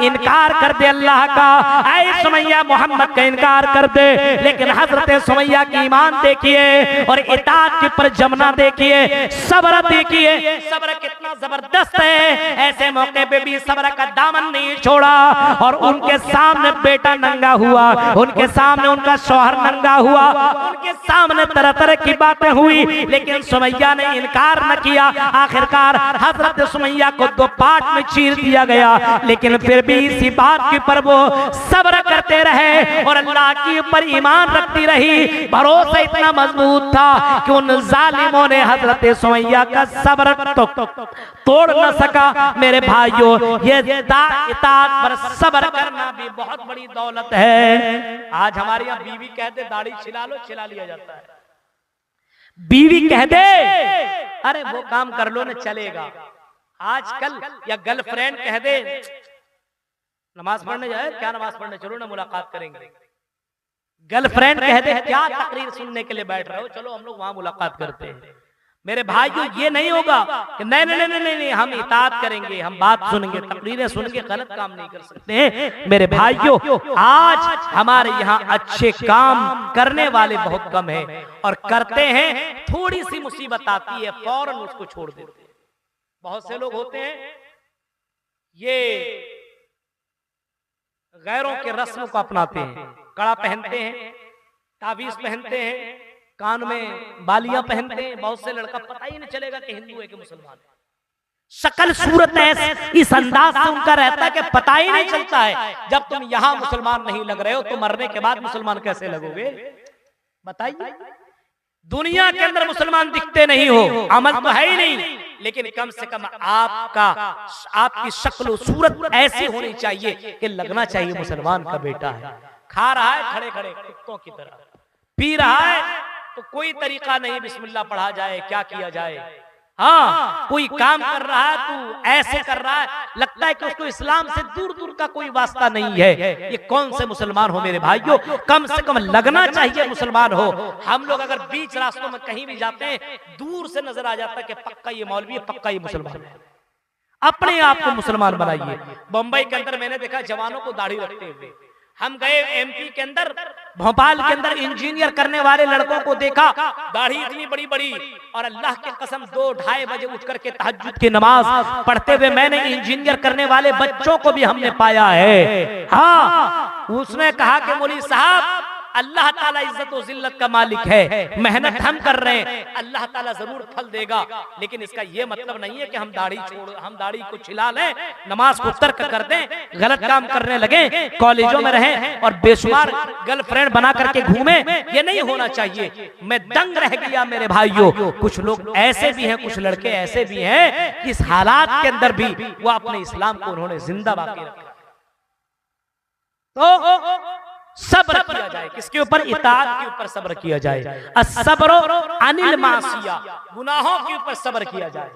इनकार कर दे अल्लाह का, ऐ सुमैया मोहम्मद का इनकार कर दे। लेकिन हजरत सुमैया की ईमान देखिए और इताअत के ऊपर जमना देखिए, सब्र देखिए, सब्र कितना जबरदस्त है। ऐसे मौके पे भी सब्र का दामन नहीं छोड़ा और उनके सामने बेटा नंगा हुआ, उनके सामने उनका शौहर नंगा हुआ, उनके सामने तरह तरह की बातें हुई, लेकिन सुमैया ने इनकार न किया। आखिरकार हजरत सुमैया को दो पार्ट में चीर दिया गया, लेकिन फिर भी इसी बात के ऊपर वो सब्र करते रहे और अल्लाह के ऊपर ईमान रखती रही। भरोसा इतना मजबूत था कि उन जालिमों ने हजरत सुमैया का सब्र तोड़ न सका। मेरे भाइयों, ये इताअत पर सब्र करना भी बहुत बड़ी दौलत है। आज हमारे यहाँ बीवी कहते दाढ़ी छिला लो, छिला लिया जाता है। बीवी कह दे अरे वो काम कर लो ना, चलेगा। आजकल या गर्लफ्रेंड कह दे नमाज पढ़ने जाए, क्या नमाज पढ़ने, चलो ना मुलाकात करेंगे। गर्लफ्रेंड कह दे क्या तकरीर सुनने के लिए बैठ रहे हो, चलो हम लोग वहां मुलाकात करते हैं। मेरे भाइयों, ये नहीं होगा कि नहीं नहीं नहीं नहीं, नहीं हम इताअत करेंगे, हम बात सुनेंगे, तकरीरें सुनेंगे, गलत काम नहीं कर सकते हैं। मेरे भाइयों, आज हमारे यहाँ अच्छे काम करने वाले बहुत कम हैं और करते हैं, थोड़ी सी मुसीबत आती है फौरन उसको छोड़ देते हैं। बहुत से लोग होते हैं ये गैरों के रस्म को अपनाते हैं, कड़ा पहनते हैं, ताबीज पहनते हैं, कान में बालियां पहनते हैं। बहुत से लड़का पता ही नहीं चलेगा कि हिंदू है कि मुसलमान है। शक्ल सूरत इस अंदाज से उनका रहता है कि पता ही नहीं चलता है। जब तुम यहाँ मुसलमान नहीं लग रहे हो तो मरने के बाद मुसलमान कैसे लगोगे, बताइए। दुनिया के अंदर मुसलमान दिखते नहीं हो, अमल तो है ही नहीं, लेकिन कम से कम आपकी शक्ल सूरत ऐसी होनी चाहिए कि लगना चाहिए मुसलमान का बेटा है। खा रहा है खड़े खड़े कुत्तों की तरह, पी रहा है तो कोई तरीका नहीं बिस्मिल्लाह पढ़ा जाए, क्या किया जाए। हाँ, कोई काम कर रहा है तो ऐसे कर रहा है, लगता है कि उसको इस्लाम से दूर दूर का कोई वास्ता नहीं है। ये कौन से मुसलमान हो मेरे भाइयों, कम से कम लगना चाहिए मुसलमान हो। हम लोग अगर बीच रास्तों में कहीं भी जाते हैं, दूर से नजर आ जाता है कि पक्का ये मौलवी है, पक्का ये मुसलमान है। अपने आप को मुसलमान बनाइए। बम्बई के अंदर मैंने देखा जवानों को दाढ़ी रखते हुए। हम गए एमपी के अंदर, भोपाल के अंदर इंजीनियर करने वाले लड़कों को देखा, दाढ़ी इतनी बड़ी बड़ी, और अल्लाह के कसम 2-2:30 बजे उठ करके तहज्जुद की नमाज पढ़ते हुए मैंने इंजीनियर करने वाले बच्चों को भी हमने पाया है। हाँ, उसने कहा कि मौलवी साहब अल्लाह ताला इज्जत और जिल्लत का मालिक है, मेहनत हम कर रहे हैं, अल्लाह ताला जरूर फल देगा। लेकिन इसका ये मतलब नहीं है कि हम दाढ़ी को छिला लें, नमाज को तर्क कर दें, गलत काम करने लगे, कॉलेजों में रहें और बेशुमार गर्लफ्रेंड बना करके घूमें। ये नहीं होना चाहिए। मैं दंग रह गया मेरे भाइयों। कुछ लोग ऐसे भी हैं, कुछ लड़के ऐसे भी हैं कि इस हालात के अंदर भी वो अपने इस्लाम को उन्होंने जिंदा बाकी रखा। तो सब्र किया जाए, किसके ऊपर, इताअत के ऊपर सब्र किया जाए। अस्सब्र अनिल मासिया, गुनाहों के ऊपर सब्र किया जाए।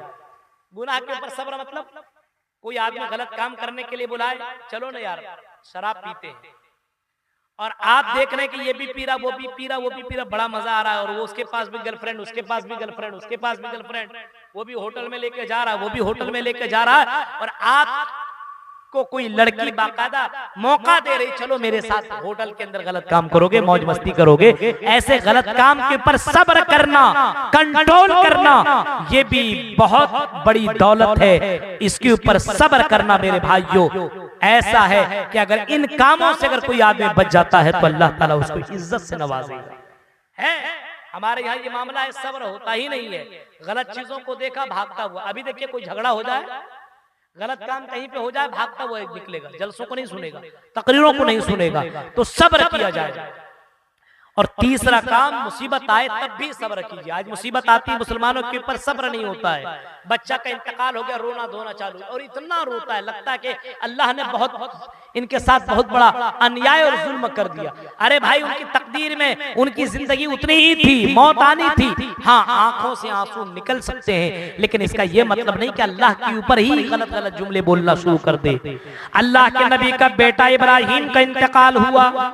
गुनाह के ऊपर सब्र मतलब कोई आदमी गलत काम करने के लिए बुलाए, चलो ना यार शराब पीते हैं, और आप देख रहे हैं कि ये भी पी रहा, वो भी पी रहा, वो भी पी रहा, बड़ा मजा आ रहा है, और वो उसके पास भी गर्लफ्रेंड, उसके पास भी गर्लफ्रेंड, उसके पास भी गर्लफ्रेंड, वो भी होटल में लेके जा रहा है, वो भी होटल में लेके जा रहा है, और आप को कोई लड़की बाकायदा मौका दे रही, चलो मेरे साथ होटल के अंदर गलत काम करोगे, मौज मस्ती करोगे। ऐसे गलत काम के ऊपर सब्र करना, कंट्रोल करना, ये भी बहुत बड़ी दौलत है। इसके ऊपर सब्र करना मेरे भाइयों। ऐसा है कि अगर इन कामों से अगर कोई आदमी बच जाता है तो अल्लाह ताला उसको इज्जत से नवाजेगा। है हमारे यहाँ ये मामला है, सब्र होता ही नहीं है। गलत चीजों को देखा भागता हुआ, अभी देखिए कोई झगड़ा हो जाए, गलत काम कहीं पे हो जाए, भागता हुआ निकलेगा, जलसों को नहीं सुनेगा, तकरीरों को नहीं सुनेगा, तो सब्र किया जाए। और तीसरा काम, मुसीबत आए तब भी सब्र कीजिए। आज मुसीबत आती है मुसलमानों के ऊपर, सब्र नहीं होता है। बच्चा का इंतकाल हो गया, रोना धोना चालू, और इतना रोता है लगता है कि अल्लाह ने बहुत इनके साथ बहुत बड़ा अन्याय और जुल्म कर दिया। अरे भाई, उनकी तकदीर में उनकी जिंदगी उतनी ही थी, मौत आनी थी। हाँ, आंखों से आंसू निकल सकते हैं, लेकिन इसका यह मतलब नहीं कि अल्लाह के ऊपर ही गलत गलत जुमले बोलना शुरू कर दे। अल्लाह के नबी का बेटा इब्राहिम का इंतकाल हुआ,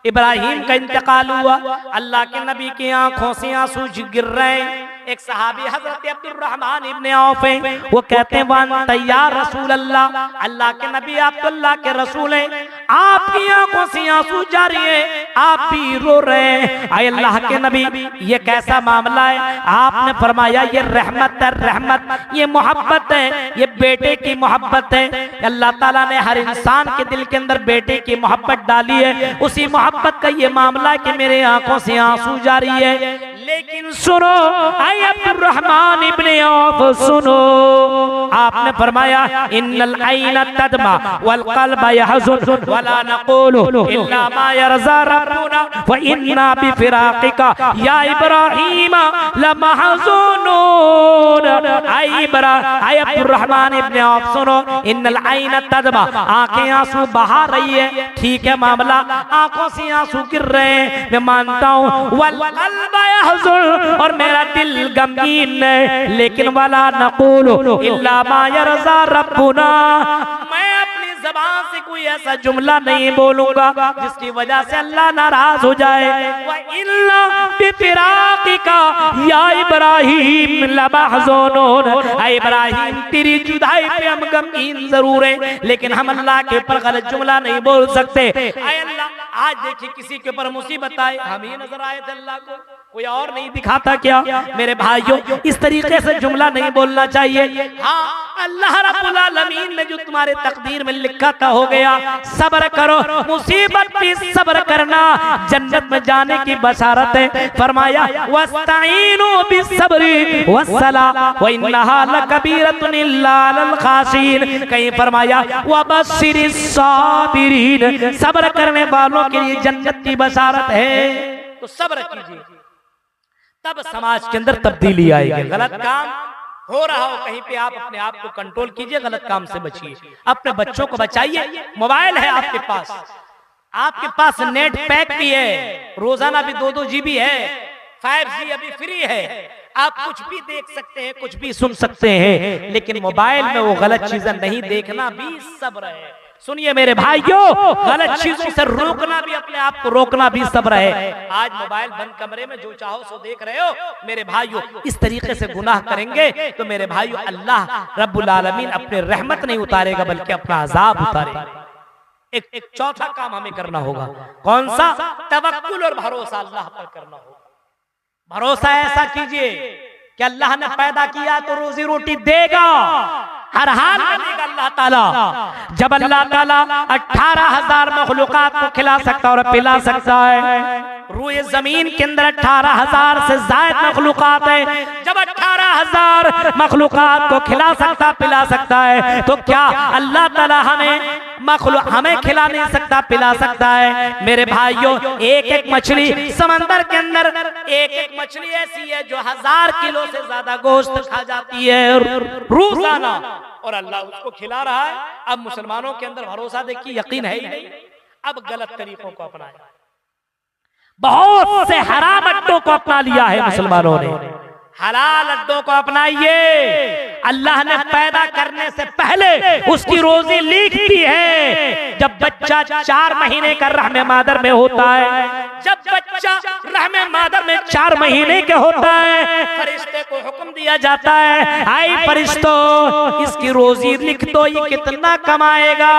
इब्राहिम का इंतकाल हुआ, अल्लाह के नबी की आंखों से आंसू गिर रहे हैं। एक सहाबी हजरत अब्दुर्रहमान इब्ने औफ हैं, वो कहते हैं वन तैयार रसूल अल्लाह, अल्लाह के नबी आप तो अल्लाह के रसूल हैं, आपकी आंखों से आंसू जारी है, आप भी रो रहे हैं। आए अल्लाह के नबी, ये कैसा मामला है? आपने फरमाया ये रहमत है, रहमत, ये मोहब्बत है, ये बेटे की मोहब्बत है। अल्लाह ताला ने हर इंसान के दिल के अंदर बेटे की मोहब्बत डाली है, उसी मोहब्बत का ये मामला है कि मेरे आंखों से आंसू जारी है। लेकिन सुनो अब्दुर्रहमान इब्ने औफ, सुनो, आपने फरमाया इन्नल ऐना तदमा वल क़ल्ब यहज़ुन वला नक़ूलु इल्ला मा यरज़ा रब्बुना व इन्ना बिफ़िराक़िका या इब्राहीम लमहज़ूनून। आए अब्दुर्रहमान इब्ने औफ, सुनो, इन्नल ऐना तदमा, आंखें आंसू बहा रही है, ठीक है मामला, आंखों से आंसू गिर रहे हैं, मैं मानता हूँ, वल क़ल्ब यहज़ुन, और मेरा दिल गमगीन है, लेकिन वाला नक़ूलु इल्ला मा यरज़ा रब्बुना, मैं अपनी ज़बान से कोई ऐसा जुमला नहीं बोलूंगा जिसकी वजह से अल्लाह नाराज हो जाए। व इल्ला बिफ़िराक़िका या इब्राहीम लमहज़ूनून, ऐ इब्राहीम तेरी जुदाई पे हम गमगीन जरूर हैं, लेकिन हम अल्लाह के ऊपर गलत जुमला नहीं बोल सकते। ऐ अल्लाह, आज देखिए किसी के ऊपर मुसीबत आए, हम ही नजर आए थे अल्लाह को, कोई और नहीं दिखाता क्या? मेरे भाइयों, इस तरीके से जुमला नहीं बोलना चाहिए। हाँ, अल्लाह रब्बुल आलमीन ने जो तुम्हारे तकदीर में लिखा था हो गया, सब्र करो, मुसीबत भी सब्र करना, जन्नत में जाने की बशारत है। फरमाया वस्तईनु बिस्सब्रि वस्सलाह व इन्नहा लकबीरतुन इल्ला अल खाशिन। कहीं फरमाया वबश्शिरिस साबिरीन, सब्र करने वालों के लिए जन्नत की बशारत है। तो सब्र कीजिए, तब समाज के अंदर तब्दीली आएगी। गलत काम हो रहा हो कहीं पे, आप अपने आप को कंट्रोल कीजिए, गलत काम से बचिए, अपने बच्चों को बचाइए। मोबाइल है आपके पास नेट पैक भी है, रोजाना भी 2-2 GB है, 5G अभी फ्री है, आप कुछ भी देख सकते हैं, कुछ भी सुन सकते हैं, लेकिन मोबाइल में वो गलत चीजें नहीं देखना भी सब्र है। सुनिए मेरे भाइयों, गलत चीजों से रोकना भी, अपने आप को रोकना भी सब्र है। आज मोबाइल बंद कमरे में जो चाहो सो देख रहे हो, मेरे भाइयों, इस तरीके से गुनाह करेंगे तो मेरे भाइयों अल्लाह रब्बुल आलमीन अपने रहमत नहीं उतारेगा बल्कि अपना अजाब उतारेगा। एक चौथा काम हमें करना होगा, कौन सा? तवक्कुल और भरोसा अल्लाह पर करना होगा। भरोसा ऐसा कीजिए कि अल्लाह ने पैदा किया तो रोजी रोटी देगा, हर हाल में देगा अल्लाह ताला। जब अल्लाह ताला 18,000 मखलूकात को खिला सकता और पिला सकता है, रूए जमीन के अंदर 18,000 से ज्यादा मखलूकात है, जब 18,000 मखलूकात को खिला सकता पिला सकता है, तो क्या अल्लाह ताला हमें खिला नहीं सकता, पिला सकता है? मेरे भाइयों, एक मछली समंदर के अंदर, एक मछली ऐसी है जो 1000 किलो से ज्यादा गोश्त खा जाती है रोजाना, और अल्लाह उसको खिला रहा है। अब मुसलमानों के अंदर भरोसा देखिए, यकीन है ही नहीं, अब गलत तरीकों को अपनाया, बहुत से हराम अड्डों को अपना लिया है मुसलमानों ने। हलाल अड्डों को अपनाइए। अल्लाह ने पैदा करने से पहले उसकी रोजी लिख दी है। जब बच्चा 4 महीने का रहमे मादर में होता है, जब बच्चा रहमे मादर में 4 महीने के होता है, फरिश्ते को हुक्म दिया जाता है, आई फरिश्तों इसकी रोजी लिख दो, ये कितना कमाएगा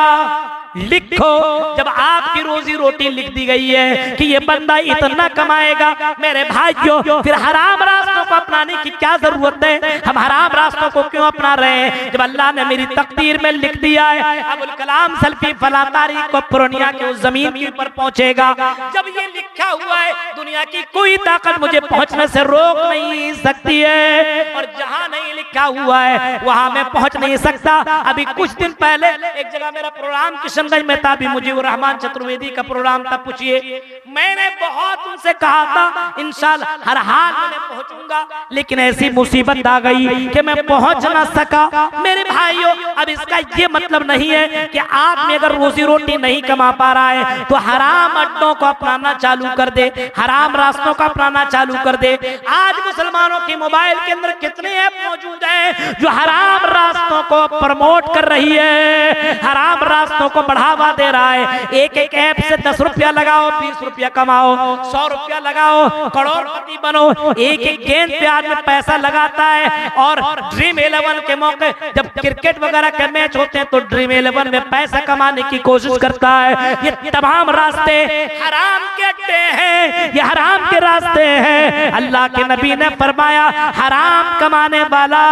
लिखो। जब आपकी रोजी रोटी लिख दी गई है कि ये बंदा इतना कमाएगा, मेरे भाइयों, फिर हराम रास्तों को को अपनाने की क्या जरूरत है? हम हराम रास्तों को क्यों अपना रहे हैं जब अल्लाह ने मेरी तकदीर में लिख दिया है अबुल कलाम सल्फी फला तारीख को पूर्णिया के उस जमीन के ऊपर पहुंचेगा। जब ये लिखा हुआ है दुनिया की कोई ताकत मुझे पहुंचने से रोक नहीं सकती है, और जहां नहीं लिखा हुआ है वहां मैं पहुंच नहीं सकता। अभी कुछ दिन पहले एक जगह मेरा प्रोग्राम किशनगंज में था, भी मुजीबुर रहमान चतुर्वेदी का प्रोग्राम था। पूछिए, मैंने बहुत उनसे कहा था इंशाल्लाह हर हाल में पहुंचूंगा, लेकिन ऐसी मुसीबत आ गई कि मैं पहुंच ना सका। मेरे भाइयों, अब इसका ये मतलब नहीं है कि आप में अगर रोजी रोटी नहीं कमा पा रहा है तो हराम अड्डों को अपनाना चालू कर दे, हराम रास्तों को अपनाना चालू कर दे। आज मुसलमानों के मोबाइल के अंदर कितने ऐप मौजूद हैं जो हराम रास्तों को प्रमोट कर रही है, हराम रास्तों को बढ़ावा दे रहा है। एक एक ऐप से 10 रुपया लगाओ, 20 रुपया कमाओ, 100 रुपया लगाओ, करोड़पति बनो। एक एक गेंद पे आदमी पैसा लगाता है, और ड्रीम 11 के मौके जब क्रिकेट वगैरह के मैच होते हैं तो ड्रीम 11 में पैसा कमाने की कोशिश करता है। ये तमाम रास्ते हराम के अड्डे हैं, ये हराम के रास्ते हैं। अल्लाह के नबी ने फरमाया हराम कमाने वाला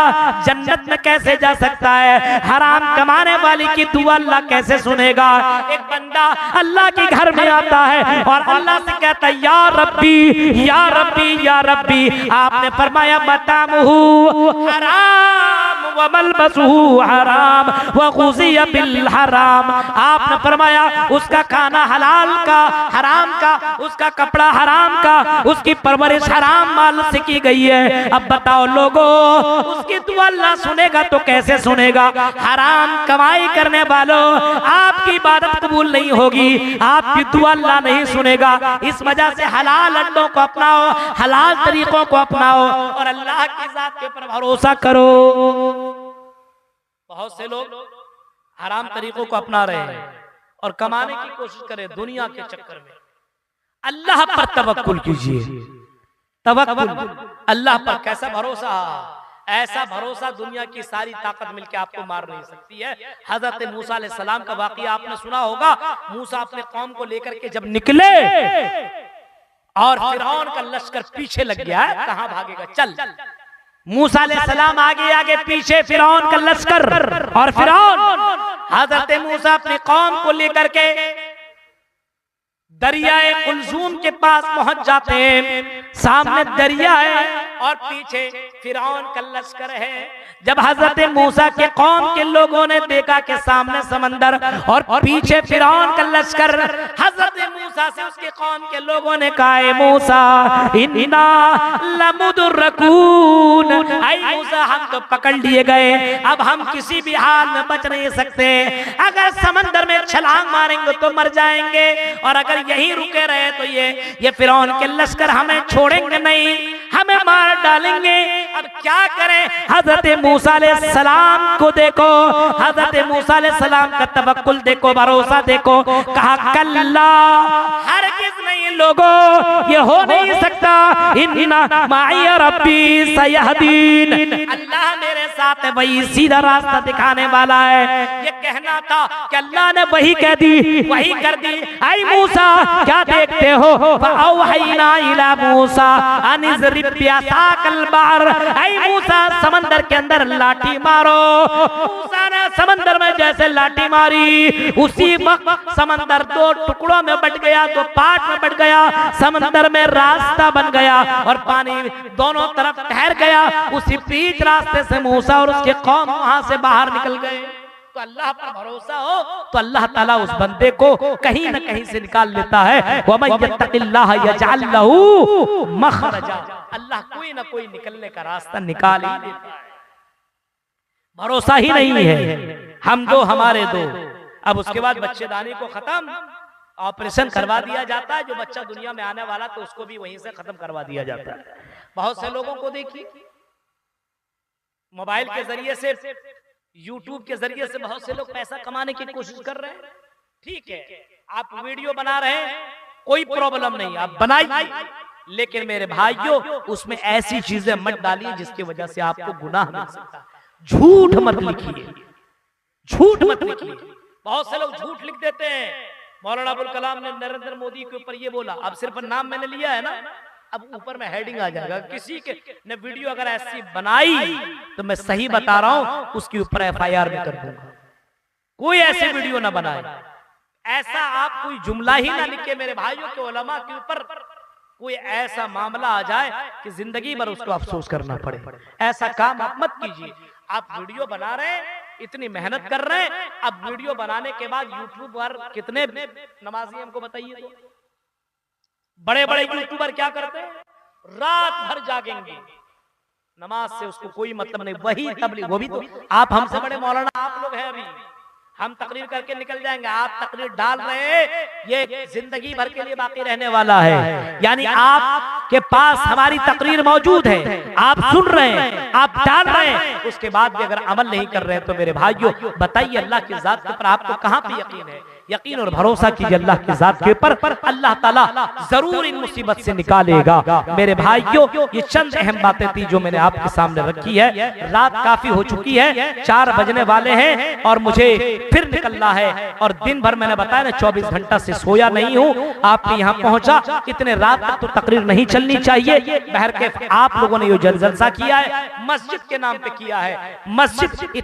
जन्नत में कैसे जा सकता है? हराम कमाने वाली की दुआ अल्लाह कैसे सुनेगा? एक बंदा अल्लाह के घर में आता है और अल्लाह से कहता है या रब्बी या रब्बी या रब्बी। आपने फरमाया बतामुहु हराम व मलबसुहु हराम व गुज़िया बिल हराम। आपने फरमाया उसका खाना हलाल का, हराम का, उसका कपड़ा हराम का, उसकी परवरिश हराम माल से की गई है। अब बताओ लोगों, उसकी दुआ अल्लाह सुनेगा तो कैसे सुनेगा? हराम कमाई करने वालों, आपकी इबादत कबूल नहीं होगी, आपकी दुआ अल्लाह नहीं सुनेगा। इस वजह से हलाल अड्डों को अपनाओ, हलाल तरीकों को अपनाओ और अल्लाह की जात के ऊपर भरोसा करो। बहुत से लोग हराम तरीकों को अपना रहे हैं और कमाने की कोशिश करें दुनिया के चक्कर में। अल्लाह पर तवक्कुल कीजिए, तवक्कुल अल्लाह पर। कैसा भरोसा? ऐसा भरोसा दुनिया की सारी ताकत मिलकर आपको मार नहीं सकती है। हजरत मूसा अलैहिस्सलाम का वाकया आपने सुना होगा। मूसा अपने कौम को लेकर के जब निकले और फिरौन का लश्कर पीछे लग गया, कहां भागेगा? चल। मूसा अलैहिस्सलाम आगे आगे, पीछे फिरौन का लश्कर, और फिरौन हजरत मूसा अपनी कौम को लेकर के दरियाए कुलजूम के पास पहुंच जाते हैं। सामने दरिया है और पीछे फिरौन का लश्कर है। जब हजरत मूसा के कौम के लोगों ने देखा कि सामने समंदर और पीछे फिरौन का लश्कर, हजरत मूसा से उसके कौम के लोगों ने कहा मूसा इन्ना लमुदरकून, ऐ मूसा हम तो पकड़ लिए गए, अब हम किसी भी हाल में बच नहीं सकते। अगर समंदर में छलांग मारेंगे तो मर जाएंगे, और अगर यहीं रुके रहे तो ये फिरौन के लश्कर हमें छोड़ेंगे नहीं, हमें मार डालेंगे। अब क्या करें? हजरत मूसा अलैहिस्सलाम को देखो, हजरत मूसा अलैहिस्सलाम का तवक्कुल देखो, भरोसा देखो। कहा कल्ला, हरगिज़ नहीं लोगों, ये हो नहीं सकता। इन्ना माई रब्बी सयहदीन, अल्लाह मेरे साथ है, वही सीधा रास्ता दिखाने वाला है। ये कहना था कि अल्लाह ने वही कह दी, वही कर दी। आई मूसा क्या देखते हो? फअवहयना इला मूसा अनिज़रिब बिअसाकल बहर, आई मूसा समंदर के अंदर लाठी मारो। मूसा ने समंदर में जैसे लाठी मारी, उसी वक्त समंदर 2 टुकड़ों में बट गया, 2 पार्ट में बट गया। समंदर में रास्ता बन गया और पानी दोनों तरफ ठहर गया। उसी बीच रास्ते से मूसा और उसके कौम वहां से बाहर निकल गए। तो अल्लाह पर भरोसा हो तो अल्लाह ताला उस बंदे को कहीं न कहीं से निकाल लेता है। वमन यत्तकिल्लाह यजअल लहू मखरजा, अल्लाह कोई ना कोई निकलने का रास्ता निकाल ही देता है। भरोसा ही नहीं है, हम दो हमारे दो। अब उसके बाद बच्चेदानी को खत्म, ऑपरेशन करवा दिया जाता है। जो बच्चा दुनिया में आने वाला तो उसको भी वहीं से खत्म करवा दिया जाता है। बहुत से लोगों को देखिए मोबाइल के जरिए से, यूट्यूब के जरिए से बहुत से लोग पैसा कमाने की कोशिश कर रहे हैं। ठीक है, आप वीडियो बना रहे हैं, कोई प्रॉब्लम नहीं, आप बनाइए, लेकिन मेरे भाइयों उसमें ऐसी चीजें मत डालिए जिसकी वजह से आपको गुनाह मिल सकता है। झूठ मत लिखिए, झूठ मत लिखिए। बहुत से लोग झूठ लिख देते हैं। मौलाना अबुल कलाम ने नरेंद्र मोदी के ऊपर ये बोला, अब सिर्फ नाम मैंने लिया है ना, अब ऊपर में हेडिंग आ जाएगा, किसी के ने वीडियो अगर ऐसी बनाई तो मैं सही बता रहा हूं उसके ऊपर FIR भी कर दूंगा। कोई ऐसी वीडियो ना बनाए, ऐसा आप कोई जुमला ही ना लिखे मेरे भाइयों के उलमा के ऊपर कोई ऐसा मामला आ जाए कि जिंदगी भर उसको अफसोस करना पड़े। ऐसा काम आप मत कीजिए। आप वीडियो बना रहे हैं, इतनी मेहनत कर रहे हैं, अब वीडियो बनाने के बाद यूट्यूब पर कितने नमाजी हमको बताइए तो? बड़े बड़े यूट्यूबर क्या करते हैं, रात भर जागेंगे, नमाज से उसको कोई मतलब नहीं, वही तबलीग। वो भी तो आप हमसे बड़े मौलाना आप लोग हैं, अभी हम तकरीर करके निकल जाएंगे, आप तकरीर डाल रहे हैं, ये जिंदगी भर के लिए बाकी रहने वाला है। यानी आपके पास हमारी तकरीर मौजूद है, आप सुन रहे हैं, आप डाल रहे हैं, उसके बाद भी अगर अमल नहीं कर रहे हैं तो मेरे भाइयों बताइए अल्लाह की जात के ऊपर आपको कहां पे यकीन है? यकीन और भरोसा कीजिए अल्लाह की जात के ऊपर, अल्लाह ताला जरूर इन मुसीबत से निकालेगा। मेरे भाइयों ये चंद अहम बातें थी जो मैंने आपके सामने रखी है। रात काफी हो चुकी है, 4 बजने वाले हैं और मुझे फिर निकलना है। और दिन भर मैंने बताया ना 24 घंटा से सोया नहीं हूँ। आपने यहाँ पहुंचा, इतने रात तक तो तकरीर नहीं चलनी चाहिए। बहरकैफ आप लोगों ने ये जलसा किया है, मस्जिद के नाम पे किया है। मस्जिद